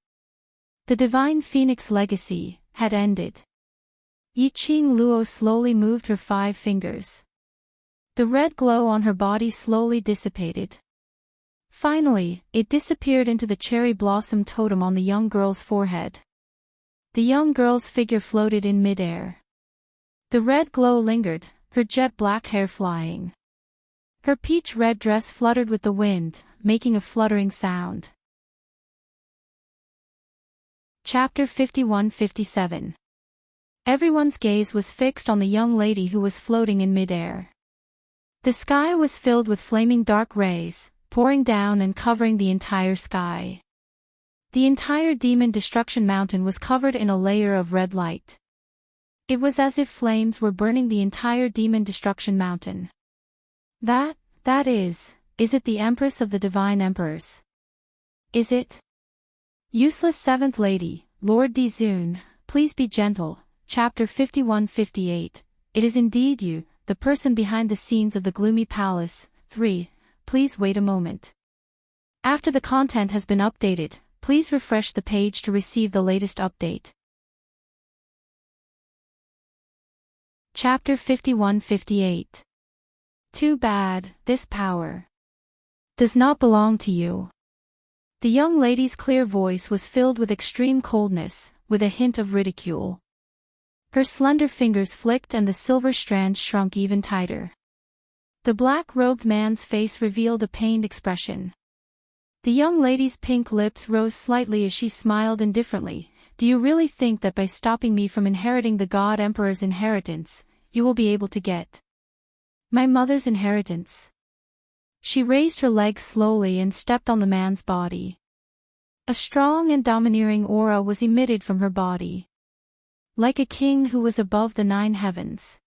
The Divine Phoenix legacy had ended. Yi Qing Luo slowly moved her 5 fingers. The red glow on her body slowly dissipated. Finally, it disappeared into the cherry blossom totem on the young girl's forehead. The young girl's figure floated in midair. The red glow lingered, her jet black hair flying. Her peach red dress fluttered with the wind, making a fluttering sound. Chapter 51-57. Everyone's gaze was fixed on the young lady who was floating in midair. The sky was filled with flaming dark rays, pouring down and covering the entire sky. The entire Demon Destruction Mountain was covered in a layer of red light. It was as if flames were burning the entire Demon Destruction Mountain. That is it the Empress of the Divine Emperors? Is it? Useless Seventh Lady, Lord Dizun, please be gentle. Chapter 51-58. It is indeed you, the person behind the scenes of the gloomy palace. 3. Please wait a moment. After the content has been updated, please refresh the page to receive the latest update. Chapter 51-58. Too bad, this power does not belong to you. The young lady's clear voice was filled with extreme coldness, with a hint of ridicule. Her slender fingers flicked and the silver strands shrunk even tighter. The black-robed man's face revealed a pained expression. The young lady's pink lips rose slightly as she smiled indifferently. Do you really think that by stopping me from inheriting the God Emperor's inheritance, you will be able to get my mother's inheritance? She raised her legs slowly and stepped on the man's body. A strong and domineering aura was emitted from her body. Like a king who was above the 9 heavens.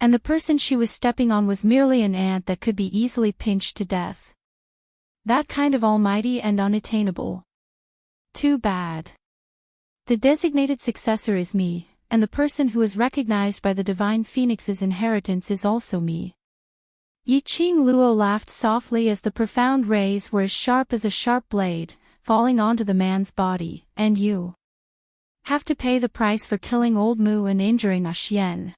And the person she was stepping on was merely an ant that could be easily pinched to death. That kind of almighty and unattainable. Too bad. The designated successor is me, and the person who is recognized by the divine phoenix's inheritance is also me. Yiqing Luo laughed softly as the profound rays were as sharp as a sharp blade, falling onto the man's body. And you have to pay the price for killing old Mu and injuring a Xian.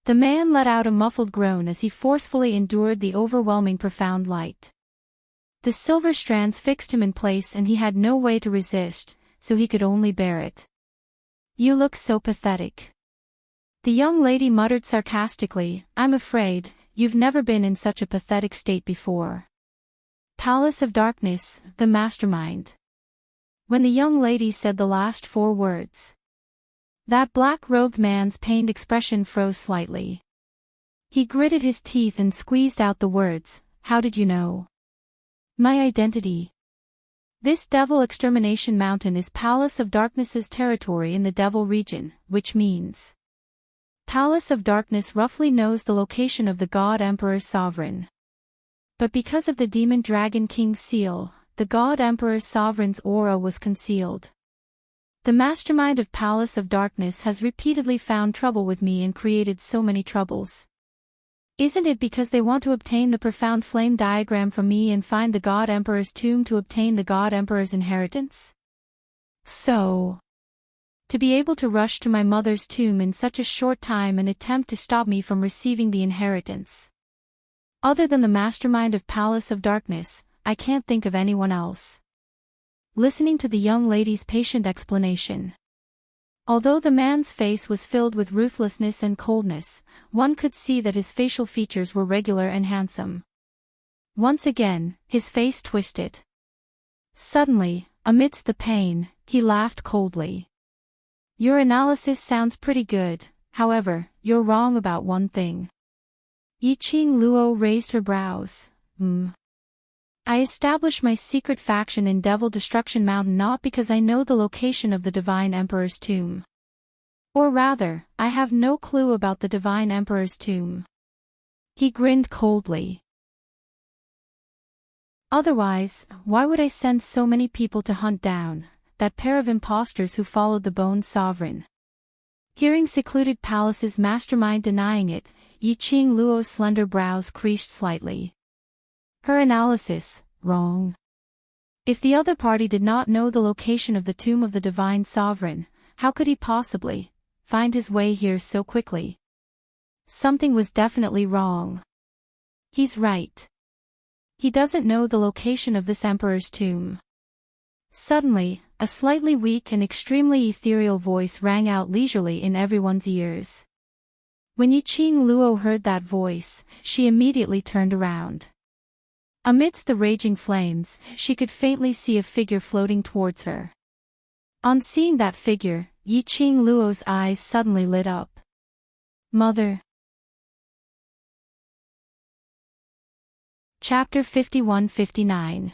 The man let out a muffled groan as he forcefully endured the overwhelming profound light. The silver strands fixed him in place and he had no way to resist, so he could only bear it. You look so pathetic. The young lady muttered sarcastically, I'm afraid, you've never been in such a pathetic state before. Palace of Darkness, the mastermind. When the young lady said the last 4 words, that black-robed man's pained expression froze slightly. He gritted his teeth and squeezed out the words, how did you know? My identity. This Devil Extermination Mountain is Palace of Darkness's territory in the Devil region, which means Palace of Darkness roughly knows the location of the God Emperor's sovereign. But because of the Demon Dragon King's seal, the God Emperor's sovereign's aura was concealed. The mastermind of Palace of Darkness has repeatedly found trouble with me and created so many troubles. Isn't it because they want to obtain the profound flame diagram from me and find the God Emperor's tomb to obtain the God Emperor's inheritance? So, to be able to rush to my mother's tomb in such a short time and attempt to stop me from receiving the inheritance. Other than the mastermind of Palace of Darkness, I can't think of anyone else. Listening to the young lady's patient explanation. Although the man's face was filled with ruthlessness and coldness, one could see that his facial features were regular and handsome. Once again, his face twisted. Suddenly, amidst the pain, he laughed coldly. Your analysis sounds pretty good, however, you're wrong about one thing. Yiqing Luo raised her brows. I established my secret faction in Devil Destruction Mountain not because I know the location of the Divine Emperor's tomb. Or rather, I have no clue about the Divine Emperor's tomb. He grinned coldly. Otherwise, why would I send so many people to hunt down that pair of impostors who followed the Bone Sovereign? Hearing Secluded Palace's mastermind denying it, Yiqing Luo's slender brows creased slightly. Her analysis, wrong. If the other party did not know the location of the tomb of the Divine Sovereign, how could he possibly find his way here so quickly? Something was definitely wrong. He's right. He doesn't know the location of this Emperor's tomb. Suddenly, a slightly weak and extremely ethereal voice rang out leisurely in everyone's ears. When Yiqing Luo heard that voice, she immediately turned around. Amidst the raging flames, she could faintly see a figure floating towards her. On seeing that figure, Yiqing Luo's eyes suddenly lit up. Mother. Chapter 51-59.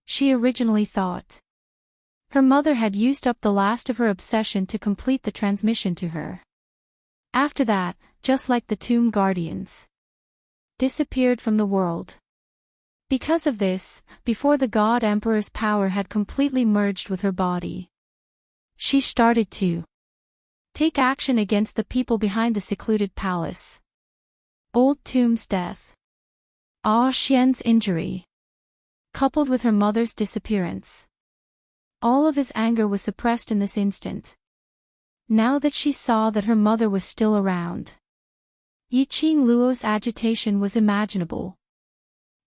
She originally thought her mother had used up the last of her obsession to complete the transmission to her. After that, just like the tomb guardians, disappeared from the world. Because of this, before the God Emperor's power had completely merged with her body, she started to take action against the people behind the secluded palace. Old Tomb's death, Ah Xian's injury, coupled with her mother's disappearance. All of his anger was suppressed in this instant. Now that she saw that her mother was still around, Yiqing Luo's agitation was imaginable.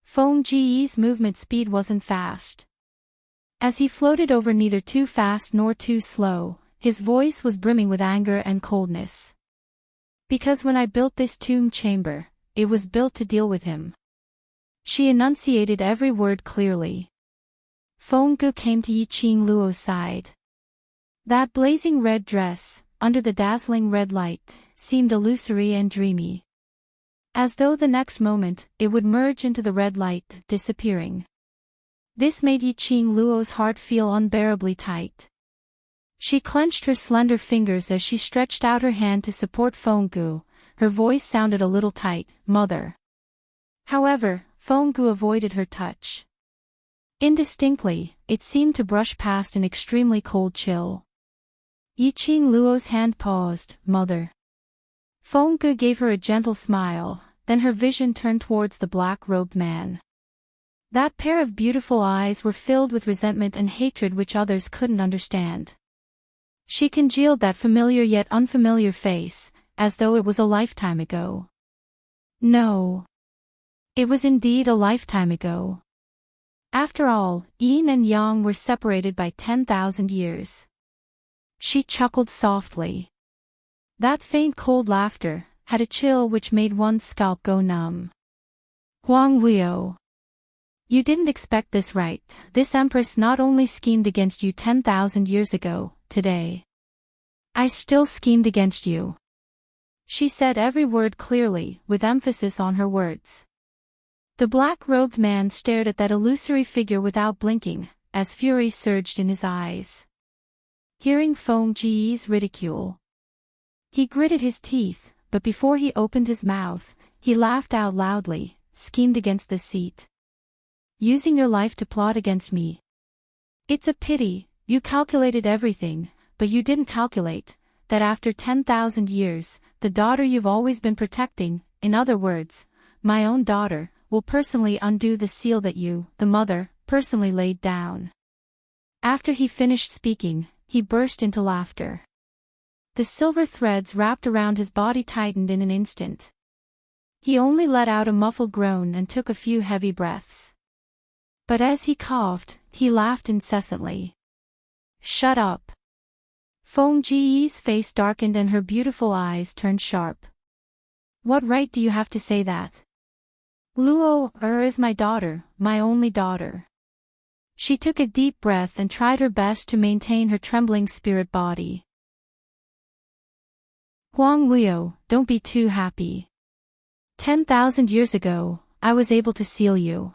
Feng Ji's movement speed wasn't fast. As he floated over neither too fast nor too slow, his voice was brimming with anger and coldness. Because when I built this tomb chamber, it was built to deal with him. She enunciated every word clearly. Feng Gu came to Yiqing Luo's side. That blazing red dress, under the dazzling red light, seemed illusory and dreamy. As though the next moment, it would merge into the red light, disappearing. This made Yiqing Luo's heart feel unbearably tight. She clenched her slender fingers as she stretched out her hand to support Feng Gu. Her voice sounded a little tight, Mother. However, Feng Gu avoided her touch. Indistinctly, it seemed to brush past an extremely cold chill. Yiqing Luo's hand paused. Mother. Feng Ge gave her a gentle smile, then her vision turned towards the black-robed man. That pair of beautiful eyes were filled with resentment and hatred which others couldn't understand. She congealed that familiar yet unfamiliar face, as though it was a lifetime ago. No. It was indeed a lifetime ago. After all, yin and yang were separated by 10,000 years. She chuckled softly. That faint cold laughter had a chill which made one's scalp go numb. Huang Wuyo. You didn't expect this, right? This empress not only schemed against you 10,000 years ago, today. I still schemed against you. She said every word clearly, with emphasis on her words. The black-robed man stared at that illusory figure without blinking, as fury surged in his eyes. Hearing Feng Ge's ridicule, he gritted his teeth, but before he opened his mouth, he laughed out loudly. Schemed against the seat. Using your life to plot against me. It's a pity, you calculated everything, but you didn't calculate that after 10,000 years, the daughter you've always been protecting, in other words, my own daughter, will personally undo the seal that you, the mother, personally laid down. After he finished speaking, he burst into laughter. The silver threads wrapped around his body tightened in an instant. He only let out a muffled groan and took a few heavy breaths. But as he coughed, he laughed incessantly. Shut up. Feng Ge's face darkened and her beautiful eyes turned sharp. What right do you have to say that? Luo is my daughter, my only daughter. She took a deep breath and tried her best to maintain her trembling spirit body. Huang Wuyo, don't be too happy. 10,000 years ago, I was able to seal you.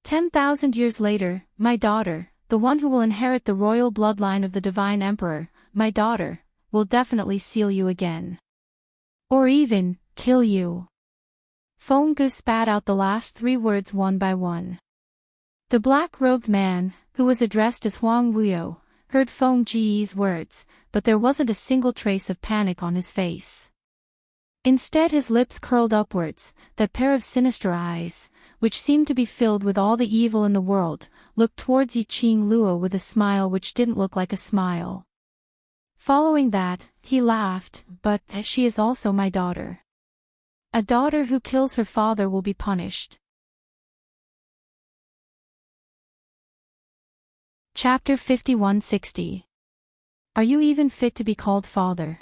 10,000 years later, my daughter, the one who will inherit the royal bloodline of the divine emperor, my daughter, will definitely seal you again. Or even, kill you. Feng Ge spat out the last 3 words one by one. The black-robed man, who was addressed as Huang Wuyo, heard Feng Ge's words, but there wasn't a single trace of panic on his face. Instead his lips curled upwards, that pair of sinister eyes, which seemed to be filled with all the evil in the world, looked towards Yiqing Luo with a smile which didn't look like a smile. Following that, he laughed, but she is also my daughter. A daughter who kills her father will be punished. Chapter 5160. Are you even fit to be called father?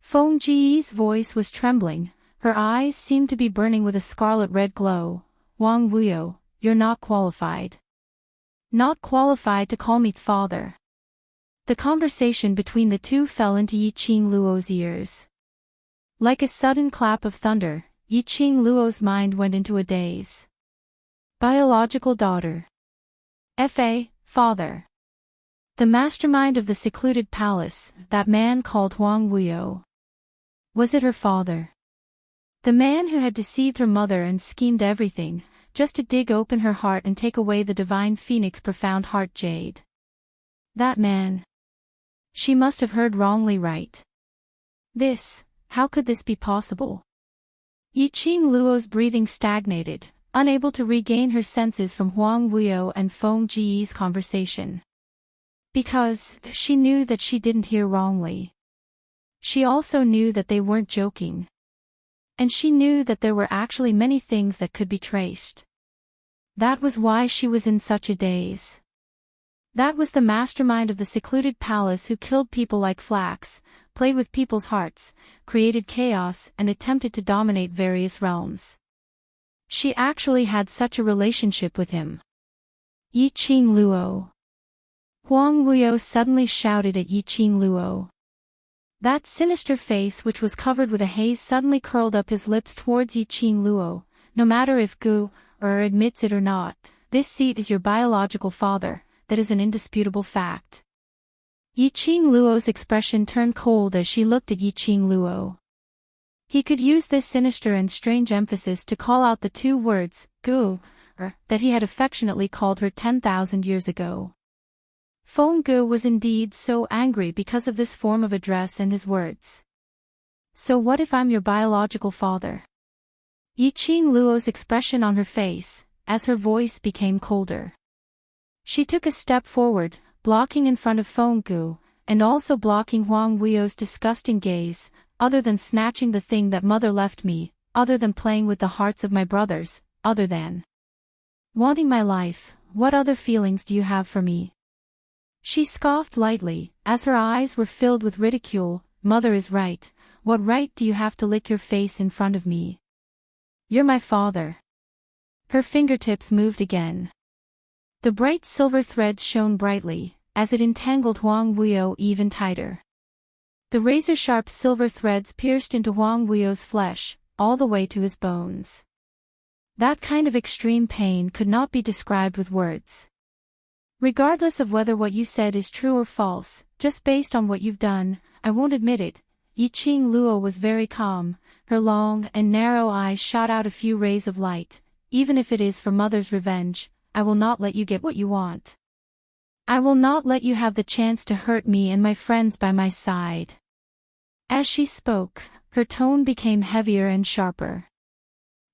Feng Ge's voice was trembling, her eyes seemed to be burning with a scarlet-red glow. Huang Wuyo, you're not qualified. Not qualified to call me father. The conversation between the two fell into Yiqing Luo's ears. Like a sudden clap of thunder, Yiqing Luo's mind went into a daze. Biological daughter. Fa, father. The mastermind of the secluded palace, that man called Huang Wuyo. Was it her father? The man who had deceived her mother and schemed everything, just to dig open her heart and take away the divine phoenix profound heart jade. That man. She must have heard wrongly, right? How could this be possible? Yiqing Luo's breathing stagnated, unable to regain her senses from Huang Wuyo and Feng Ge's conversation. Because, she knew that she didn't hear wrongly. She also knew that they weren't joking. And she knew that there were actually many things that could be traced. That was why she was in such a daze. That was the mastermind of the secluded palace who killed people like flax, played with people's hearts, created chaos and attempted to dominate various realms. She actually had such a relationship with him. Yiqing Luo. Huang Wuyo suddenly shouted at Yiqing Luo. That sinister face which was covered with a haze suddenly curled up his lips towards Yiqing Luo. No matter if Gu admits it or not, this seat is your biological father, that is an indisputable fact. Yiqing Luo's expression turned cold as she looked at Yiqing Luo. He could use this sinister and strange emphasis to call out the 2 words, Gu, that he had affectionately called her 10,000 years ago. Feng was indeed so angry because of this form of address and his words. So what if I'm your biological father? Yiqing Luo's expression on her face, as her voice became colder. She took a step forward, blocking in front of Feng, and also blocking Huang Wuyo's disgusting gaze. Other than snatching the thing that mother left me, other than playing with the hearts of my brothers, other than wanting my life, what other feelings do you have for me? She scoffed lightly, as her eyes were filled with ridicule. Mother is right. What right do you have to lick your face in front of me? You're my father. Her fingertips moved again. The bright silver threads shone brightly, as it entangled Huang Wuyo even tighter. The razor-sharp silver threads pierced into Huang Wuyo's flesh, all the way to his bones. That kind of extreme pain could not be described with words. Regardless of whether what you said is true or false, just based on what you've done, I won't admit it. Yiqing Luo was very calm, her long and narrow eyes shot out a few rays of light. Even if it is for mother's revenge, I will not let you get what you want. I will not let you have the chance to hurt me and my friends by my side. As she spoke, her tone became heavier and sharper.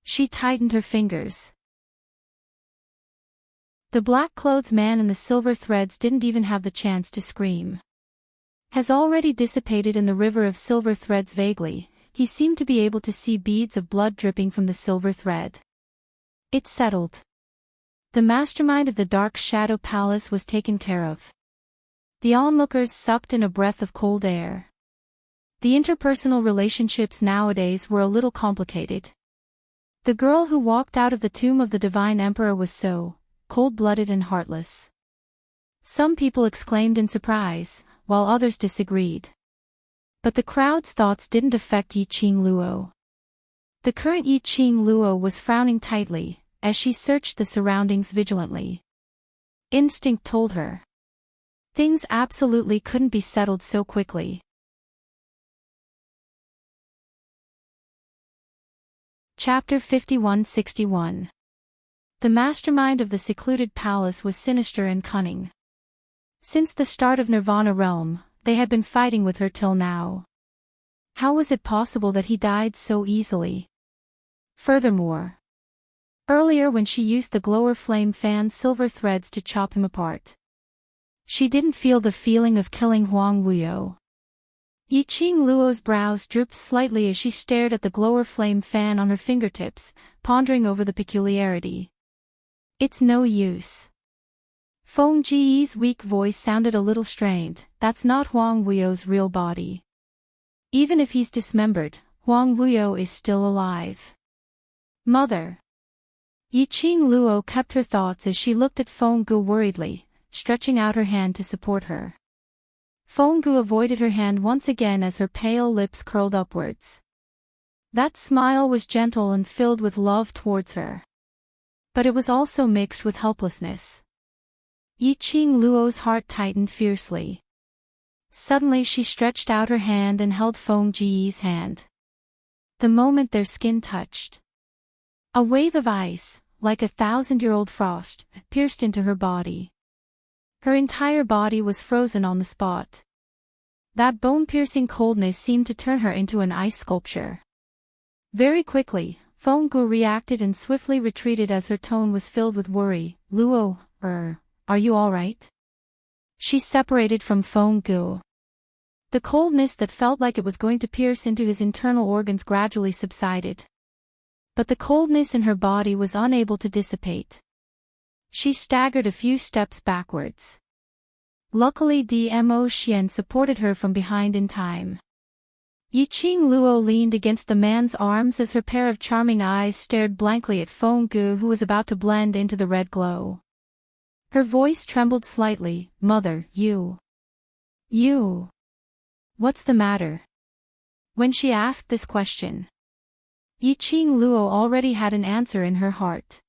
She tightened her fingers. The black-clothed man in the silver threads didn't even have the chance to scream. Has already dissipated in the river of silver threads vaguely, he seemed to be able to see beads of blood dripping from the silver thread. It settled. The mastermind of the Dark Shadow Palace was taken care of. The onlookers sucked in a breath of cold air. The interpersonal relationships nowadays were a little complicated. The girl who walked out of the tomb of the Divine Emperor was so cold-blooded and heartless. Some people exclaimed in surprise, while others disagreed. But the crowd's thoughts didn't affect Yiqing Luo. The current Yiqing Luo was frowning tightly, as she searched the surroundings vigilantly. Instinct told her. Things absolutely couldn't be settled so quickly. Chapter 51-61. The mastermind of the secluded palace was sinister and cunning. Since the start of Nirvana realm, they had been fighting with her till now. How was it possible that he died so easily? Furthermore, earlier when she used the glower flame fan's silver threads to chop him apart, she didn't feel the feeling of killing Huang Wuyo. Yiqing Luo's brows drooped slightly as she stared at the glower flame fan on her fingertips, pondering over the peculiarity. It's no use. Feng Ji's weak voice sounded a little strained. That's not Huang Wuyo's real body. Even if he's dismembered, Huang Wuyo is still alive. Mother. Yiqing Luo kept her thoughts as she looked at Feng worriedly, stretching out her hand to support her. Feng avoided her hand once again as her pale lips curled upwards. That smile was gentle and filled with love towards her. But it was also mixed with helplessness. Yiqing Luo's heart tightened fiercely. Suddenly she stretched out her hand and held Feng Ji's hand. The moment their skin touched, a wave of ice, like a 1,000-year-old frost, pierced into her body. Her entire body was frozen on the spot. That bone-piercing coldness seemed to turn her into an ice sculpture. Very quickly, Feng reacted and swiftly retreated as her tone was filled with worry. Luo, are you all right? She separated from Feng. The coldness that felt like it was going to pierce into his internal organs gradually subsided. But the coldness in her body was unable to dissipate. She staggered a few steps backwards. Luckily Dmo Xian supported her from behind in time. Yiqing Luo leaned against the man's arms as her pair of charming eyes stared blankly at Feng who was about to blend into the red glow. Her voice trembled slightly. Mother, you. What's the matter? When she asked this question, Yiqing Luo already had an answer in her heart.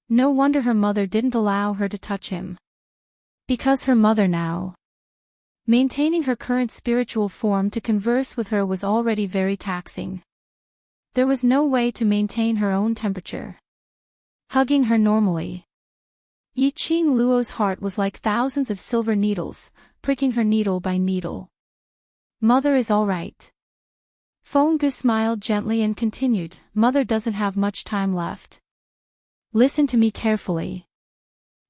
No wonder her mother didn't allow her to touch him. Because her mother now. Maintaining her current spiritual form to converse with her was already very taxing. There was no way to maintain her own temperature. Hugging her normally. Yi Qing Luo's heart was like thousands of silver needles, pricking her needle by needle. Mother is all right. Feng Gu smiled gently and continued, Mother doesn't have much time left. Listen to me carefully.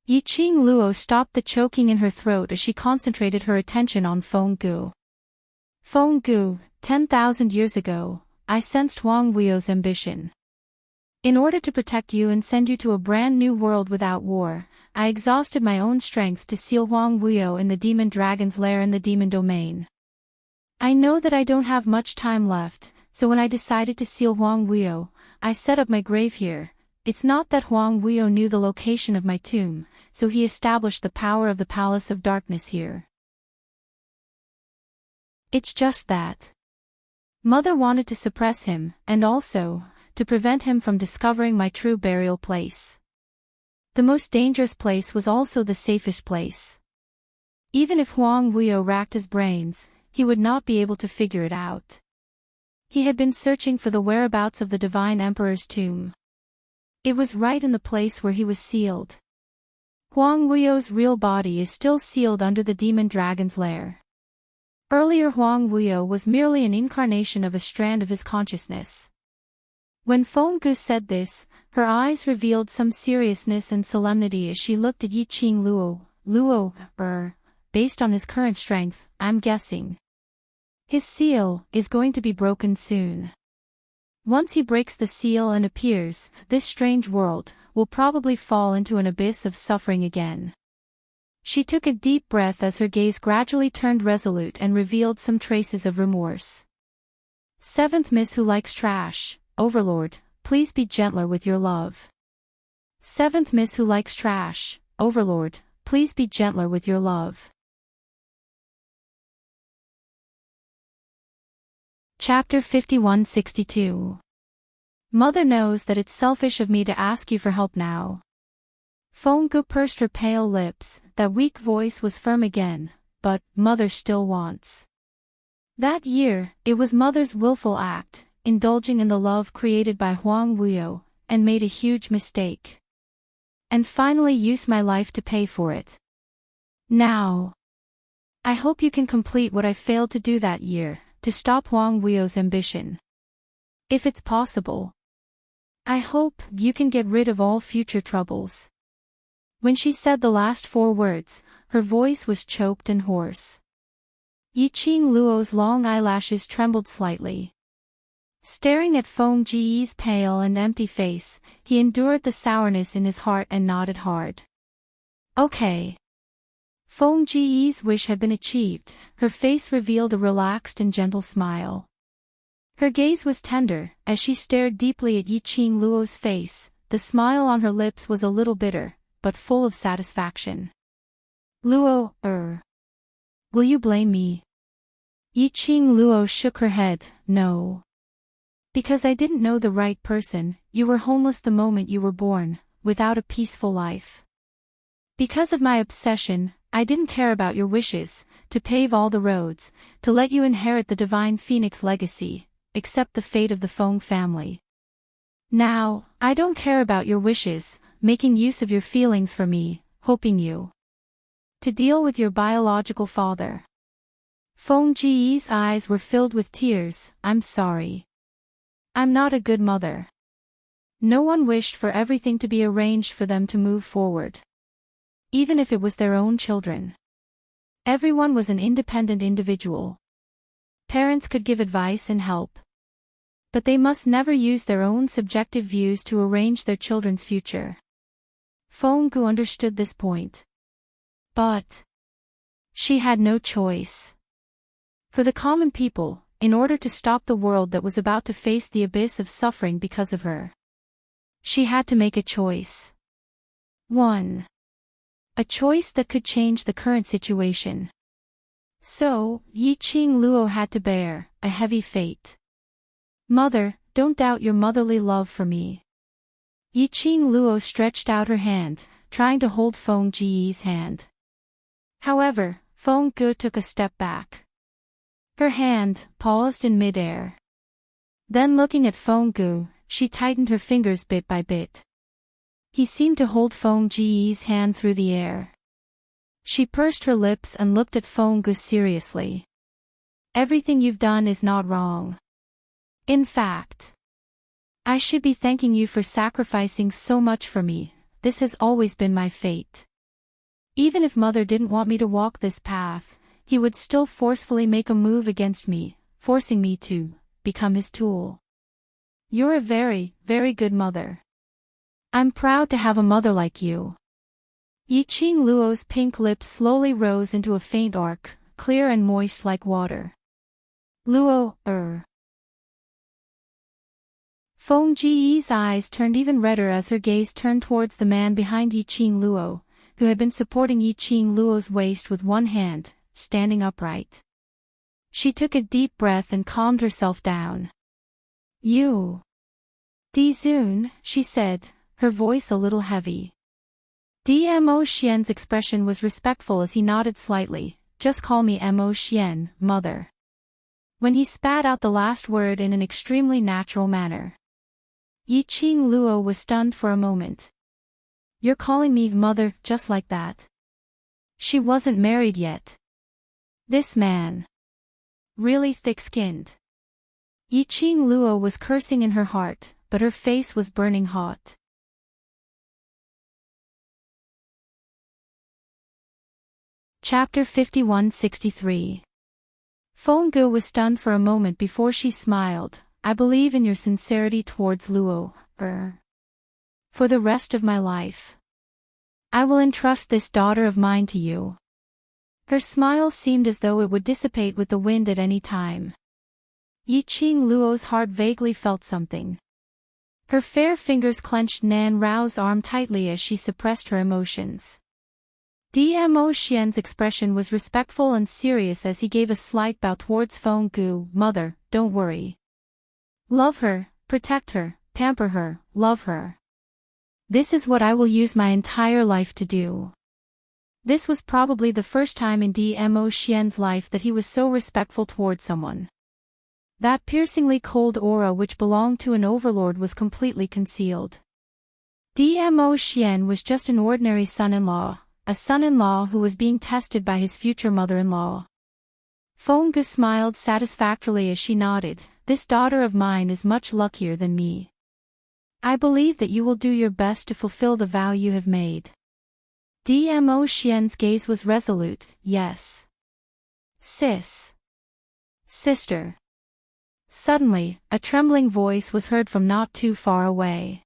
Yi Qing Luo stopped the choking in her throat as she concentrated her attention on Feng Gu. Feng Gu, 10,000 years ago, I sensed Huang Wuo's ambition. In order to protect you and send you to a brand new world without war, I exhausted my own strength to seal Huang Wuo in the demon dragon's lair in the demon domain. I know that I don't have much time left, so when I decided to seal Huang Wuo, I set up my grave here. It's not that Huang Wuo knew the location of my tomb, so he established the power of the Palace of Darkness here. It's just that Mother wanted to suppress him, and also to prevent him from discovering my true burial place. The most dangerous place was also the safest place. Even if Huang Wuo racked his brains, he would not be able to figure it out. He had been searching for the whereabouts of the Divine Emperor's tomb. It was right in the place where he was sealed. Huang Wuo's real body is still sealed under the demon dragon's lair. Earlier Huang Wuo was merely an incarnation of a strand of his consciousness. When Feng Gu said this, her eyes revealed some seriousness and solemnity as she looked at Yi Qing Luo. Based on his current strength, I'm guessing his seal is going to be broken soon. Once he breaks the seal and appears, this strange world will probably fall into an abyss of suffering again. She took a deep breath as her gaze gradually turned resolute and revealed some traces of remorse. Seventh Miss who likes trash, Overlord, please be gentler with your love. Seventh Miss who likes trash, Overlord, please be gentler with your love. Chapter 5162. Mother knows that it's selfish of me to ask you for help now. Feng Gu pursed her pale lips, that weak voice was firm again, but Mother still wants. That year, it was Mother's willful act, indulging in the love created by Huang Wuo, and made a huge mistake. And finally used my life to pay for it. Now, I hope you can complete what I failed to do that year, to stop Huang Wuo's ambition. If it's possible, I hope you can get rid of all future troubles. When she said the last 4 words, her voice was choked and hoarse. Yi Qing Luo's long eyelashes trembled slightly. Staring at Feng Ji's pale and empty face, he endured the sourness in his heart and nodded hard. Okay. Feng Ji's wish had been achieved, her face revealed a relaxed and gentle smile. Her gaze was tender, as she stared deeply at Yi Qing Luo's face, the smile on her lips was a little bitter, but full of satisfaction. Luo, will you blame me? Yi Qing Luo shook her head, no. Because I didn't know the right person, you were homeless the moment you were born, without a peaceful life. Because of my obsession, I didn't care about your wishes, to pave all the roads, to let you inherit the divine phoenix legacy, accept the fate of the Feng family. Now, I don't care about your wishes, making use of your feelings for me, hoping you to deal with your biological father. Feng Ji's eyes were filled with tears. I'm sorry. I'm not a good mother. No one wished for everything to be arranged for them to move forward. Even if it was their own children. Everyone was an independent individual. Parents could give advice and help. But they must never use their own subjective views to arrange their children's future. Feng Gu understood this point. But she had no choice. For the common people, in order to stop the world that was about to face the abyss of suffering because of her, she had to make a choice. 1. A choice that could change the current situation. So, Yi Qing Luo had to bear a heavy fate. Mother, don't doubt your motherly love for me. Yi Qing Luo stretched out her hand, trying to hold Feng Ji's hand. However, Feng Gu took a step back. Her hand paused in midair. Then looking at Feng Gu, she tightened her fingers bit by bit. He seemed to hold Feng Ji's hand through the air. She pursed her lips and looked at Feng Gu seriously. Everything you've done is not wrong. In fact, I should be thanking you for sacrificing so much for me. This has always been my fate. Even if Mother didn't want me to walk this path, he would still forcefully make a move against me, forcing me to become his tool. You're a very, very good mother. I'm proud to have a mother like you. Yiqing Luo's pink lips slowly rose into a faint arc, clear and moist like water. Luo, Feng Ji's eyes turned even redder as her gaze turned towards the man behind Yiqing Luo, who had been supporting Yiqing Luo's waist with one hand, standing upright. She took a deep breath and calmed herself down. You. Dizun, she said, her voice a little heavy. Mo Xian's expression was respectful as he nodded slightly. Just call me Mo Xian, mother. When he spat out the last word in an extremely natural manner. Yiqing Luo was stunned for a moment. You're calling me mother just like that? She wasn't married yet. This man. Really thick-skinned. Yiqing Luo was cursing in her heart, but her face was burning hot. Chapter 5163. Feng Gu was stunned for a moment before she smiled. I believe in your sincerity towards Luo, for the rest of my life. I will entrust this daughter of mine to you. Her smile seemed as though it would dissipate with the wind at any time. Yiqing Luo's heart vaguely felt something. Her fair fingers clenched Nan Rao's arm tightly as she suppressed her emotions. Mo Xian's expression was respectful and serious as he gave a slight bow towards Feng Gu. Mother, don't worry. Love her, protect her, pamper her, love her. This is what I will use my entire life to do. This was probably the first time in Mo Xian's life that he was so respectful toward someone. That piercingly cold aura which belonged to an overlord was completely concealed. Mo Xian was just an ordinary son-in-law, a son-in-law who was being tested by his future mother-in-law. Feng Gu smiled satisfactorily as she nodded. This daughter of mine is much luckier than me. I believe that you will do your best to fulfill the vow you have made. Mo Xian's gaze was resolute. Yes. Sister. Suddenly, a trembling voice was heard from not too far away.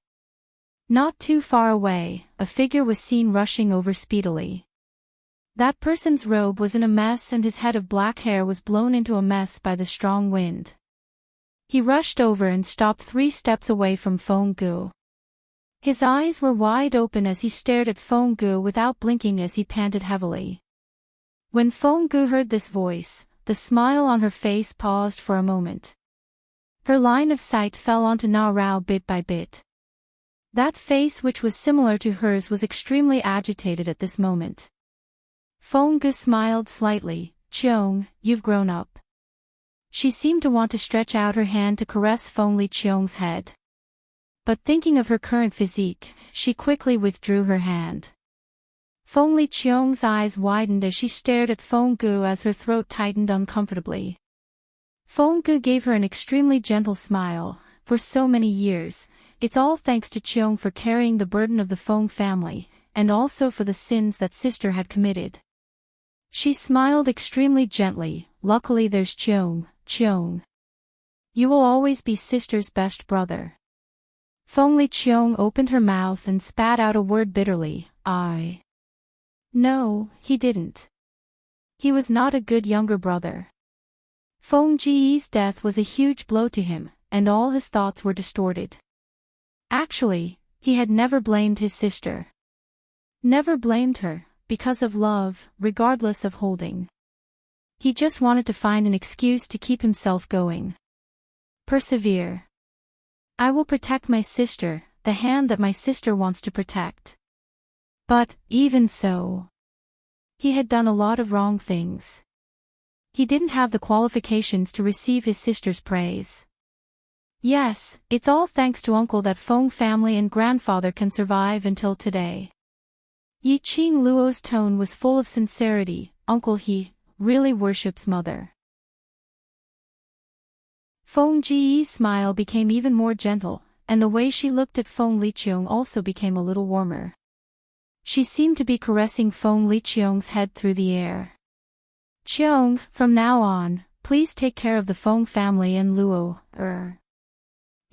Not too far away, a figure was seen rushing over speedily. That person's robe was in a mess and his head of black hair was blown into a mess by the strong wind. He rushed over and stopped 3 steps away from Feng Gu. His eyes were wide open as he stared at Feng Gu without blinking as he panted heavily. When Feng Gu heard this voice, the smile on her face paused for a moment. Her line of sight fell onto Na Rao bit by bit. That face which was similar to hers was extremely agitated at this moment. Feng Gu smiled slightly. Qiong, you've grown up. She seemed to want to stretch out her hand to caress Feng Li Qiong's head. But thinking of her current physique, she quickly withdrew her hand. Feng Li Qiong's eyes widened as she stared at Feng Gu as her throat tightened uncomfortably. Feng Gu gave her an extremely gentle smile. For so many years, it's all thanks to Qiong for carrying the burden of the Feng family, and also for the sins that sister had committed. She smiled extremely gently. Luckily there's Qiong. You will always be sister's best brother. Feng Li Qiong opened her mouth and spat out a word bitterly. No, he didn't. He was not a good younger brother. Feng Ji's death was a huge blow to him, and all his thoughts were distorted. Actually, he had never blamed his sister. Never blamed her, because of love, regardless of holding. He just wanted to find an excuse to keep himself going. Persevere. I will protect my sister, the hand that my sister wants to protect. But, even so, he had done a lot of wrong things. He didn't have the qualifications to receive his sister's praise. Yes, it's all thanks to uncle that Feng family and grandfather can survive until today. Yi Qing Luo's tone was full of sincerity. Uncle he really worships mother. Feng Ji's smile became even more gentle, and the way she looked at Feng Liqiong also became a little warmer. She seemed to be caressing Feng Liqiong's head through the air. Qiong, from now on, please take care of the Feng family and Luo.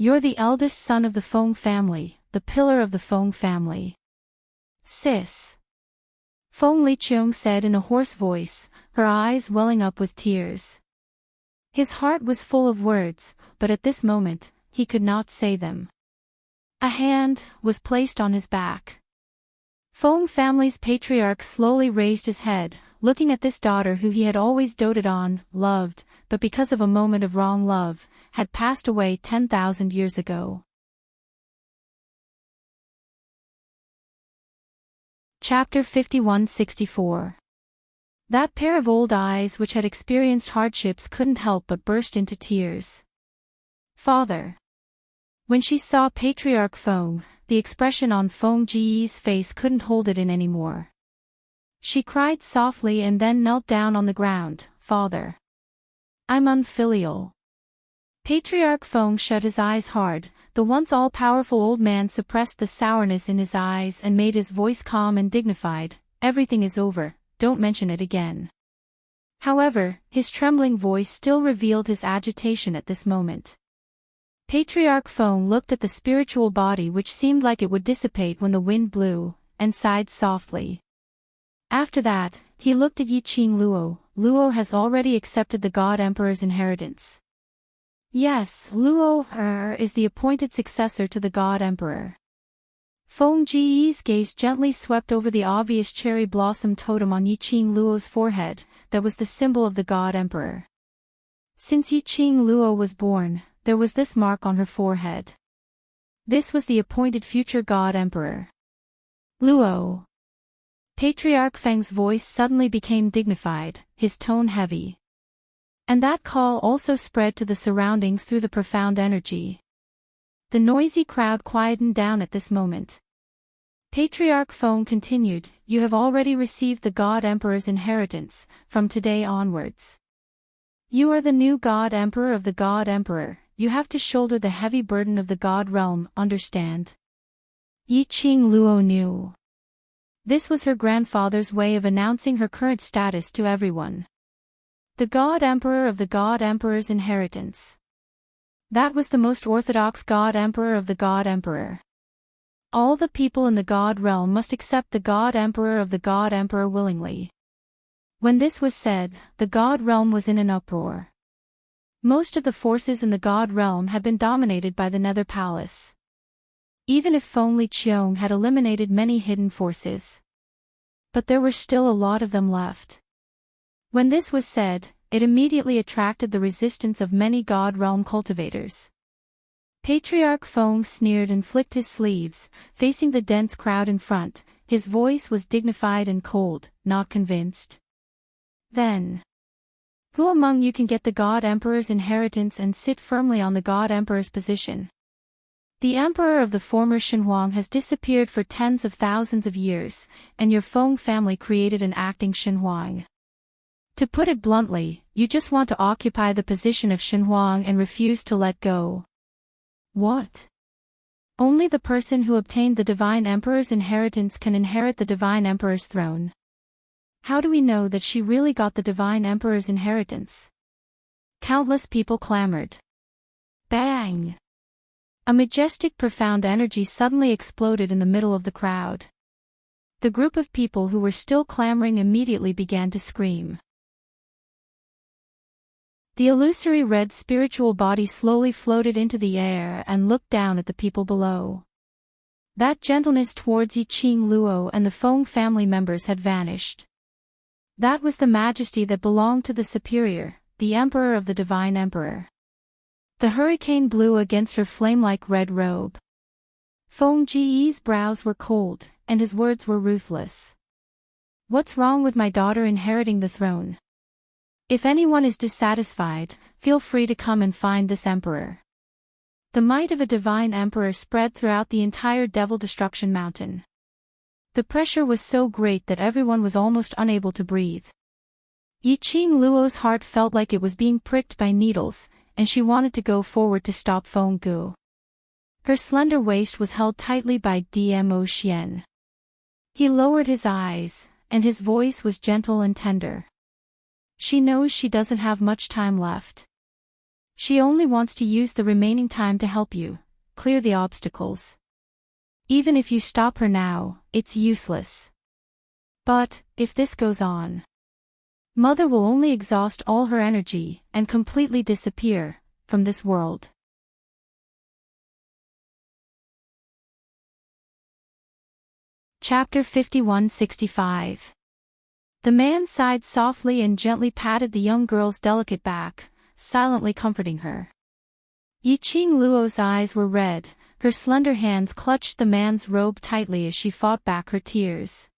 You're the eldest son of the Feng family, the pillar of the Feng family. Sis. Feng Liqiong said in a hoarse voice, her eyes welling up with tears. His heart was full of words, but at this moment, he could not say them. A hand was placed on his back. Feng family's patriarch slowly raised his head, looking at this daughter who he had always doted on, loved, but because of a moment of wrong love, had passed away 10,000 years ago. Chapter 51-64. That pair of old eyes which had experienced hardships couldn't help but burst into tears. Father. When she saw Patriarch Feng, the expression on Feng Ji's face couldn't hold it in anymore. She cried softly and then knelt down on the ground. Father. I'm unfilial. Patriarch Feng shut his eyes hard. The once all-powerful old man suppressed the sourness in his eyes and made his voice calm and dignified. Everything is over, don't mention it again. However, his trembling voice still revealed his agitation at this moment. Patriarch Feng looked at the spiritual body which seemed like it would dissipate when the wind blew, and sighed softly. After that, he looked at Yi Qing Luo. Luo has already accepted the God Emperor's inheritance. Yes, Luo is the appointed successor to the God Emperor. Feng Ji's gaze gently swept over the obvious cherry blossom totem on Yi Qing Luo's forehead, that was the symbol of the God Emperor. Since Yi Qing Luo was born, there was this mark on her forehead. This was the appointed future God Emperor. Luo. Patriarch Feng's voice suddenly became dignified, his tone heavy. And that call also spread to the surroundings through the profound energy. The noisy crowd quietened down at this moment. Patriarch Feng continued, you have already received the God Emperor's inheritance, from today onwards. You are the new God Emperor of the God Emperor, you have to shoulder the heavy burden of the God realm, understand? Yi Qing Luo knew. This was her grandfather's way of announcing her current status to everyone. The God Emperor of the God Emperor's inheritance. That was the most orthodox God Emperor of the God Emperor. All the people in the God realm must accept the God Emperor of the God Emperor willingly. When this was said, the God realm was in an uproar. Most of the forces in the God realm had been dominated by the Nether Palace. Even if Feng Liqiong had eliminated many hidden forces. But there were still a lot of them left. When this was said, it immediately attracted the resistance of many God realm cultivators. Patriarch Feng sneered and flicked his sleeves, facing the dense crowd in front. His voice was dignified and cold, not convinced. Then. Who among you can get the God Emperor's inheritance and sit firmly on the God Emperor's position? The Emperor of the former Shenhuang has disappeared for tens of thousands of years, and your Feng family created an acting Shenhuang. To put it bluntly, you just want to occupy the position of Shenhuang and refuse to let go. What? Only the person who obtained the Divine Emperor's inheritance can inherit the Divine Emperor's throne. How do we know that she really got the Divine Emperor's inheritance? Countless people clamored. Bang! A majestic profound energy suddenly exploded in the middle of the crowd. The group of people who were still clamoring immediately began to scream. The illusory red spiritual body slowly floated into the air and looked down at the people below. That gentleness towards Yi Qing Luo and the Feng family members had vanished. That was the majesty that belonged to the superior, the Emperor of the Divine Emperor. The hurricane blew against her flame-like red robe. Feng Ji's brows were cold, and his words were ruthless. What's wrong with my daughter inheriting the throne? If anyone is dissatisfied, feel free to come and find this emperor. The might of a divine emperor spread throughout the entire Devil Destruction Mountain. The pressure was so great that everyone was almost unable to breathe. Yiqing Luo's heart felt like it was being pricked by needles, and she wanted to go forward to stop Feng Gu. Her slender waist was held tightly by Dmo Xian. He lowered his eyes, and his voice was gentle and tender. She knows she doesn't have much time left. She only wants to use the remaining time to help you, clear the obstacles. Even if you stop her now, it's useless. But, if this goes on, Mother will only exhaust all her energy and completely disappear from this world. Chapter 5165. The man sighed softly and gently patted the young girl's delicate back, silently comforting her. Yiqing Luo's eyes were red, her slender hands clutched the man's robe tightly as she fought back her tears.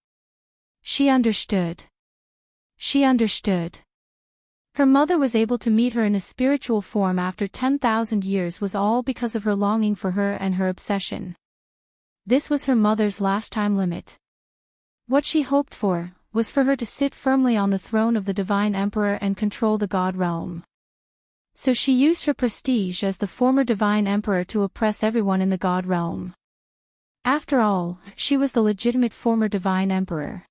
She understood. She understood. Her mother was able to meet her in a spiritual form after 10,000 years was all because of her longing for her and her obsession. This was her mother's last time limit. What she hoped for was for her to sit firmly on the throne of the Divine Emperor and control the God realm. So she used her prestige as the former Divine Emperor to oppress everyone in the God realm. After all, she was the legitimate former Divine Emperor.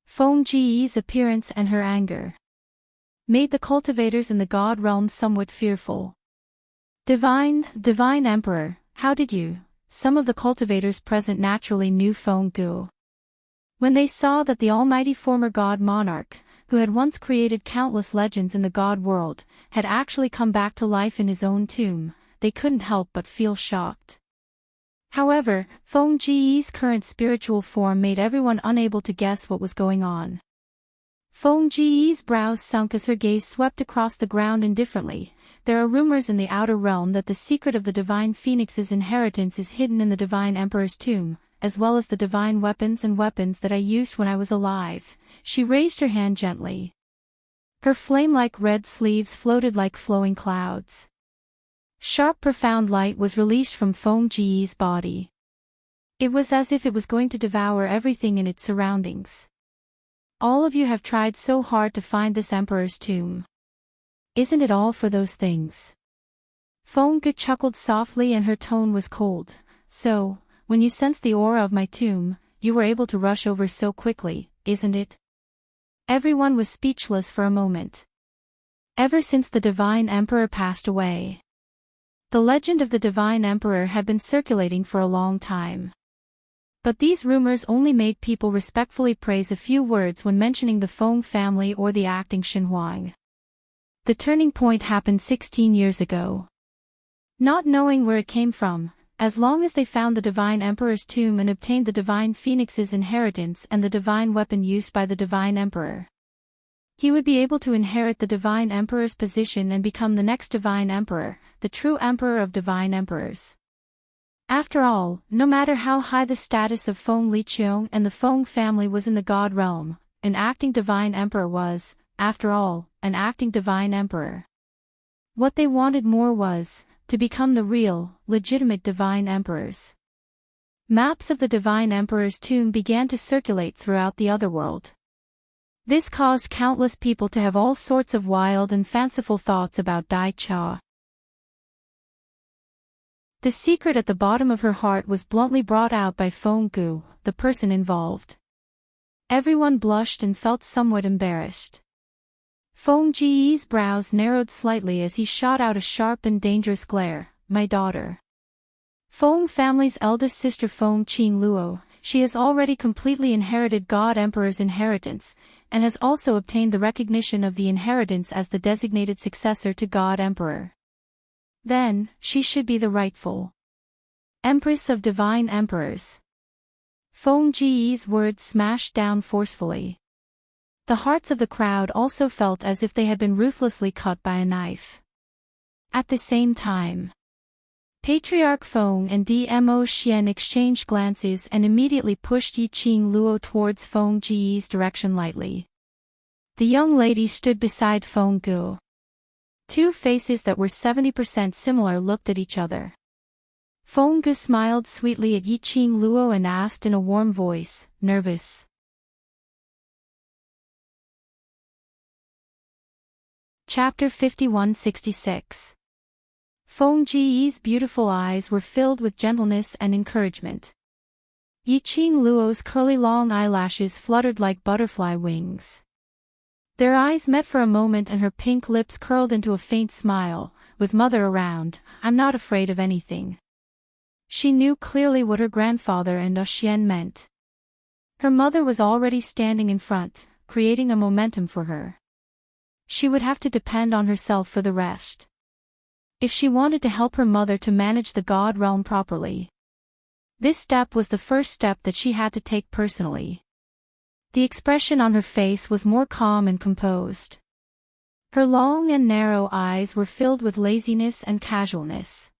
Feng Ji's appearance and her anger made the cultivators in the God realm somewhat fearful. Divine Emperor, how did you? Some of the cultivators present naturally knew Feng Gu. When they saw that the almighty former God monarch, who had once created countless legends in the God world, had actually come back to life in his own tomb, they couldn't help but feel shocked. However, Feng Ji's current spiritual form made everyone unable to guess what was going on. Feng Ji's brows sunk as her gaze swept across the ground indifferently. There are rumors in the outer realm that the secret of the Divine Phoenix's inheritance is hidden in the Divine Emperor's tomb, as well as the divine weapons that I used when I was alive. She raised her hand gently. Her flame-like red sleeves floated like flowing clouds. Sharp profound light was released from Feng Ji's body. It was as if it was going to devour everything in its surroundings. All of you have tried so hard to find this emperor's tomb. Isn't it all for those things? Feng Gu chuckled softly and her tone was cold. So, when you sensed the aura of my tomb, you were able to rush over so quickly, isn't it? Everyone was speechless for a moment. Ever since the Divine Emperor passed away, the legend of the Divine Emperor had been circulating for a long time. But these rumors only made people respectfully praise a few words when mentioning the Feng family or the acting Xin Huang. The turning point happened 16 years ago. Not knowing where it came from, as long as they found the Divine Emperor's tomb and obtained the Divine Phoenix's inheritance and the divine weapon used by the Divine Emperor, he would be able to inherit the Divine Emperor's position and become the next Divine Emperor, the true Emperor of Divine Emperors. After all, no matter how high the status of Feng Liqiong and the Feng family was in the God realm, an acting Divine Emperor was, after all, an acting Divine Emperor. What they wanted more was to become the real, legitimate Divine Emperors. Maps of the Divine Emperor's tomb began to circulate throughout the otherworld. This caused countless people to have all sorts of wild and fanciful thoughts about Dai Cha. The secret at the bottom of her heart was bluntly brought out by Feng Gu, the person involved. Everyone blushed and felt somewhat embarrassed. Feng Ji's brows narrowed slightly as he shot out a sharp and dangerous glare. My daughter. Feng family's eldest sister Feng Qing Luo, she has already completely inherited God Emperor's inheritance, and has also obtained the recognition of the inheritance as the designated successor to God Emperor. Then, she should be the rightful Empress of Divine Emperors. Feng Ji's words smashed down forcefully. The hearts of the crowd also felt as if they had been ruthlessly cut by a knife. At the same time, Patriarch Feng and Dmo Xian exchanged glances and immediately pushed Yiqing Luo towards Feng Ji's direction lightly. The young lady stood beside Feng Gu. Two faces that were 70% similar looked at each other. Feng Ge smiled sweetly at Yiqing Luo and asked in a warm voice, nervous? Chapter 5166. Feng Ji's beautiful eyes were filled with gentleness and encouragement. Yiqing Luo's curly long eyelashes fluttered like butterfly wings. Their eyes met for a moment and her pink lips curled into a faint smile. With mother around, I'm not afraid of anything. She knew clearly what her grandfather and Xian meant. Her mother was already standing in front, creating a momentum for her. She would have to depend on herself for the rest. If she wanted to help her mother to manage the God realm properly. This step was the first step that she had to take personally. The expression on her face was more calm and composed. Her long and narrow eyes were filled with laziness and casualness.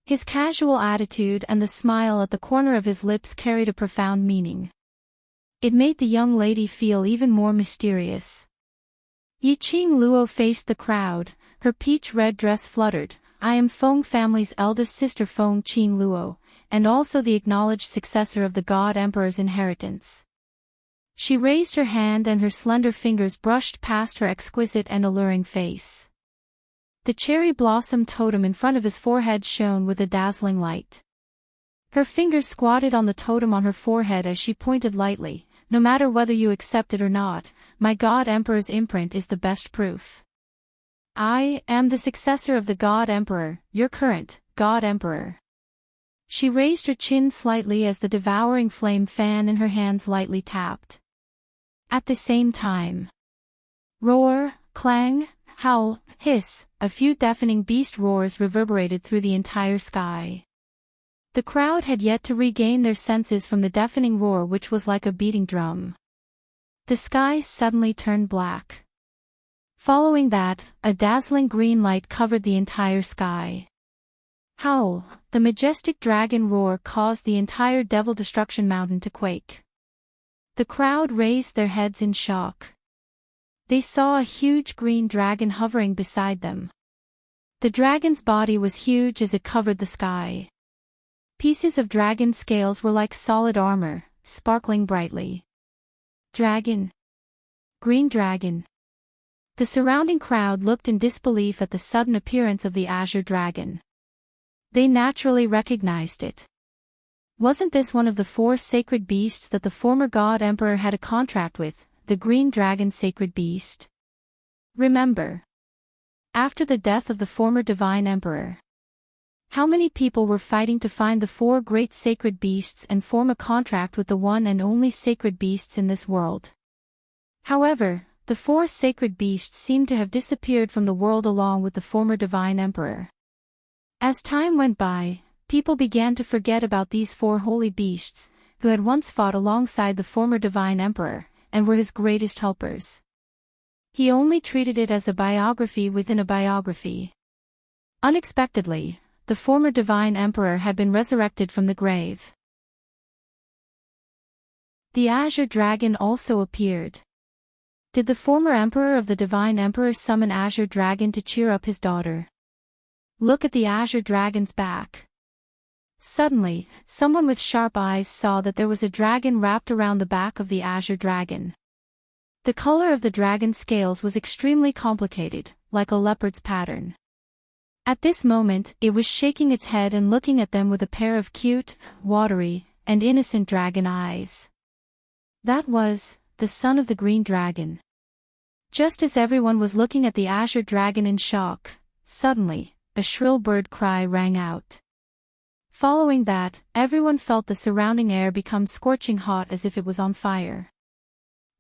His casual attitude and the smile at the corner of his lips carried a profound meaning. It made the young lady feel even more mysterious. Yiqing Luo faced the crowd, her peach-red dress fluttered. I am Feng family's eldest sister Feng Qing Luo, and also the acknowledged successor of the God Emperor's inheritance. She raised her hand and her slender fingers brushed past her exquisite and alluring face. The cherry blossom totem in front of his forehead shone with a dazzling light. Her fingers squatted on the totem on her forehead as she pointed lightly, no matter whether you accept it or not, my God Emperor's imprint is the best proof. I am the successor of the God Emperor, your current God Emperor. She raised her chin slightly as the devouring flame fan in her hands lightly tapped. At the same time, roar, clang, howl, hiss, a few deafening beast roars reverberated through the entire sky. The crowd had yet to regain their senses from the deafening roar which was like a beating drum. The sky suddenly turned black. Following that, a dazzling green light covered the entire sky. Howl, the majestic dragon roar caused the entire Devil Destruction Mountain to quake. The crowd raised their heads in shock. They saw a huge green dragon hovering beside them. The dragon's body was huge as it covered the sky. Pieces of dragon scales were like solid armor, sparkling brightly. Dragon. Green dragon. The surrounding crowd looked in disbelief at the sudden appearance of the azure dragon. They naturally recognized it. Wasn't this one of the 4 sacred beasts that the former God Emperor had a contract with, the green dragon sacred beast? Remember. After the death of the former divine emperor, how many people were fighting to find the 4 great sacred beasts and form a contract with the one and only sacred beasts in this world? However, the 4 sacred beasts seemed to have disappeared from the world along with the former divine emperor. As time went by, people began to forget about these 4 holy beasts, who had once fought alongside the former divine emperor, and were his greatest helpers. He only treated it as a biography within a biography. Unexpectedly, the former divine emperor had been resurrected from the grave. The azure dragon also appeared. Did the former emperor of the divine emperor summon azure dragon to cheer up his daughter? Look at the azure dragon's back. Suddenly, someone with sharp eyes saw that there was a dragon wrapped around the back of the azure dragon. The color of the dragon's scales was extremely complicated, like a leopard's pattern. At this moment, it was shaking its head and looking at them with a pair of cute, watery, and innocent dragon eyes. That was the son of the green dragon. Just as everyone was looking at the azure dragon in shock, suddenly, a shrill bird cry rang out. Following that, everyone felt the surrounding air become scorching hot as if it was on fire.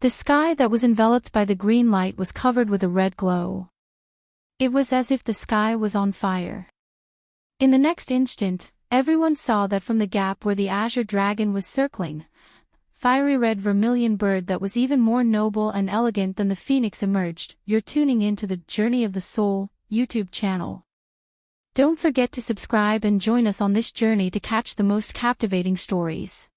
The sky that was enveloped by the green light was covered with a red glow. It was as if the sky was on fire. In the next instant, everyone saw that from the gap where the azure dragon was circling, fiery red vermilion bird that was even more noble and elegant than the phoenix emerged. You're tuning into the Journey of the Soul YouTube channel. Don't forget to subscribe and join us on this journey to catch the most captivating stories.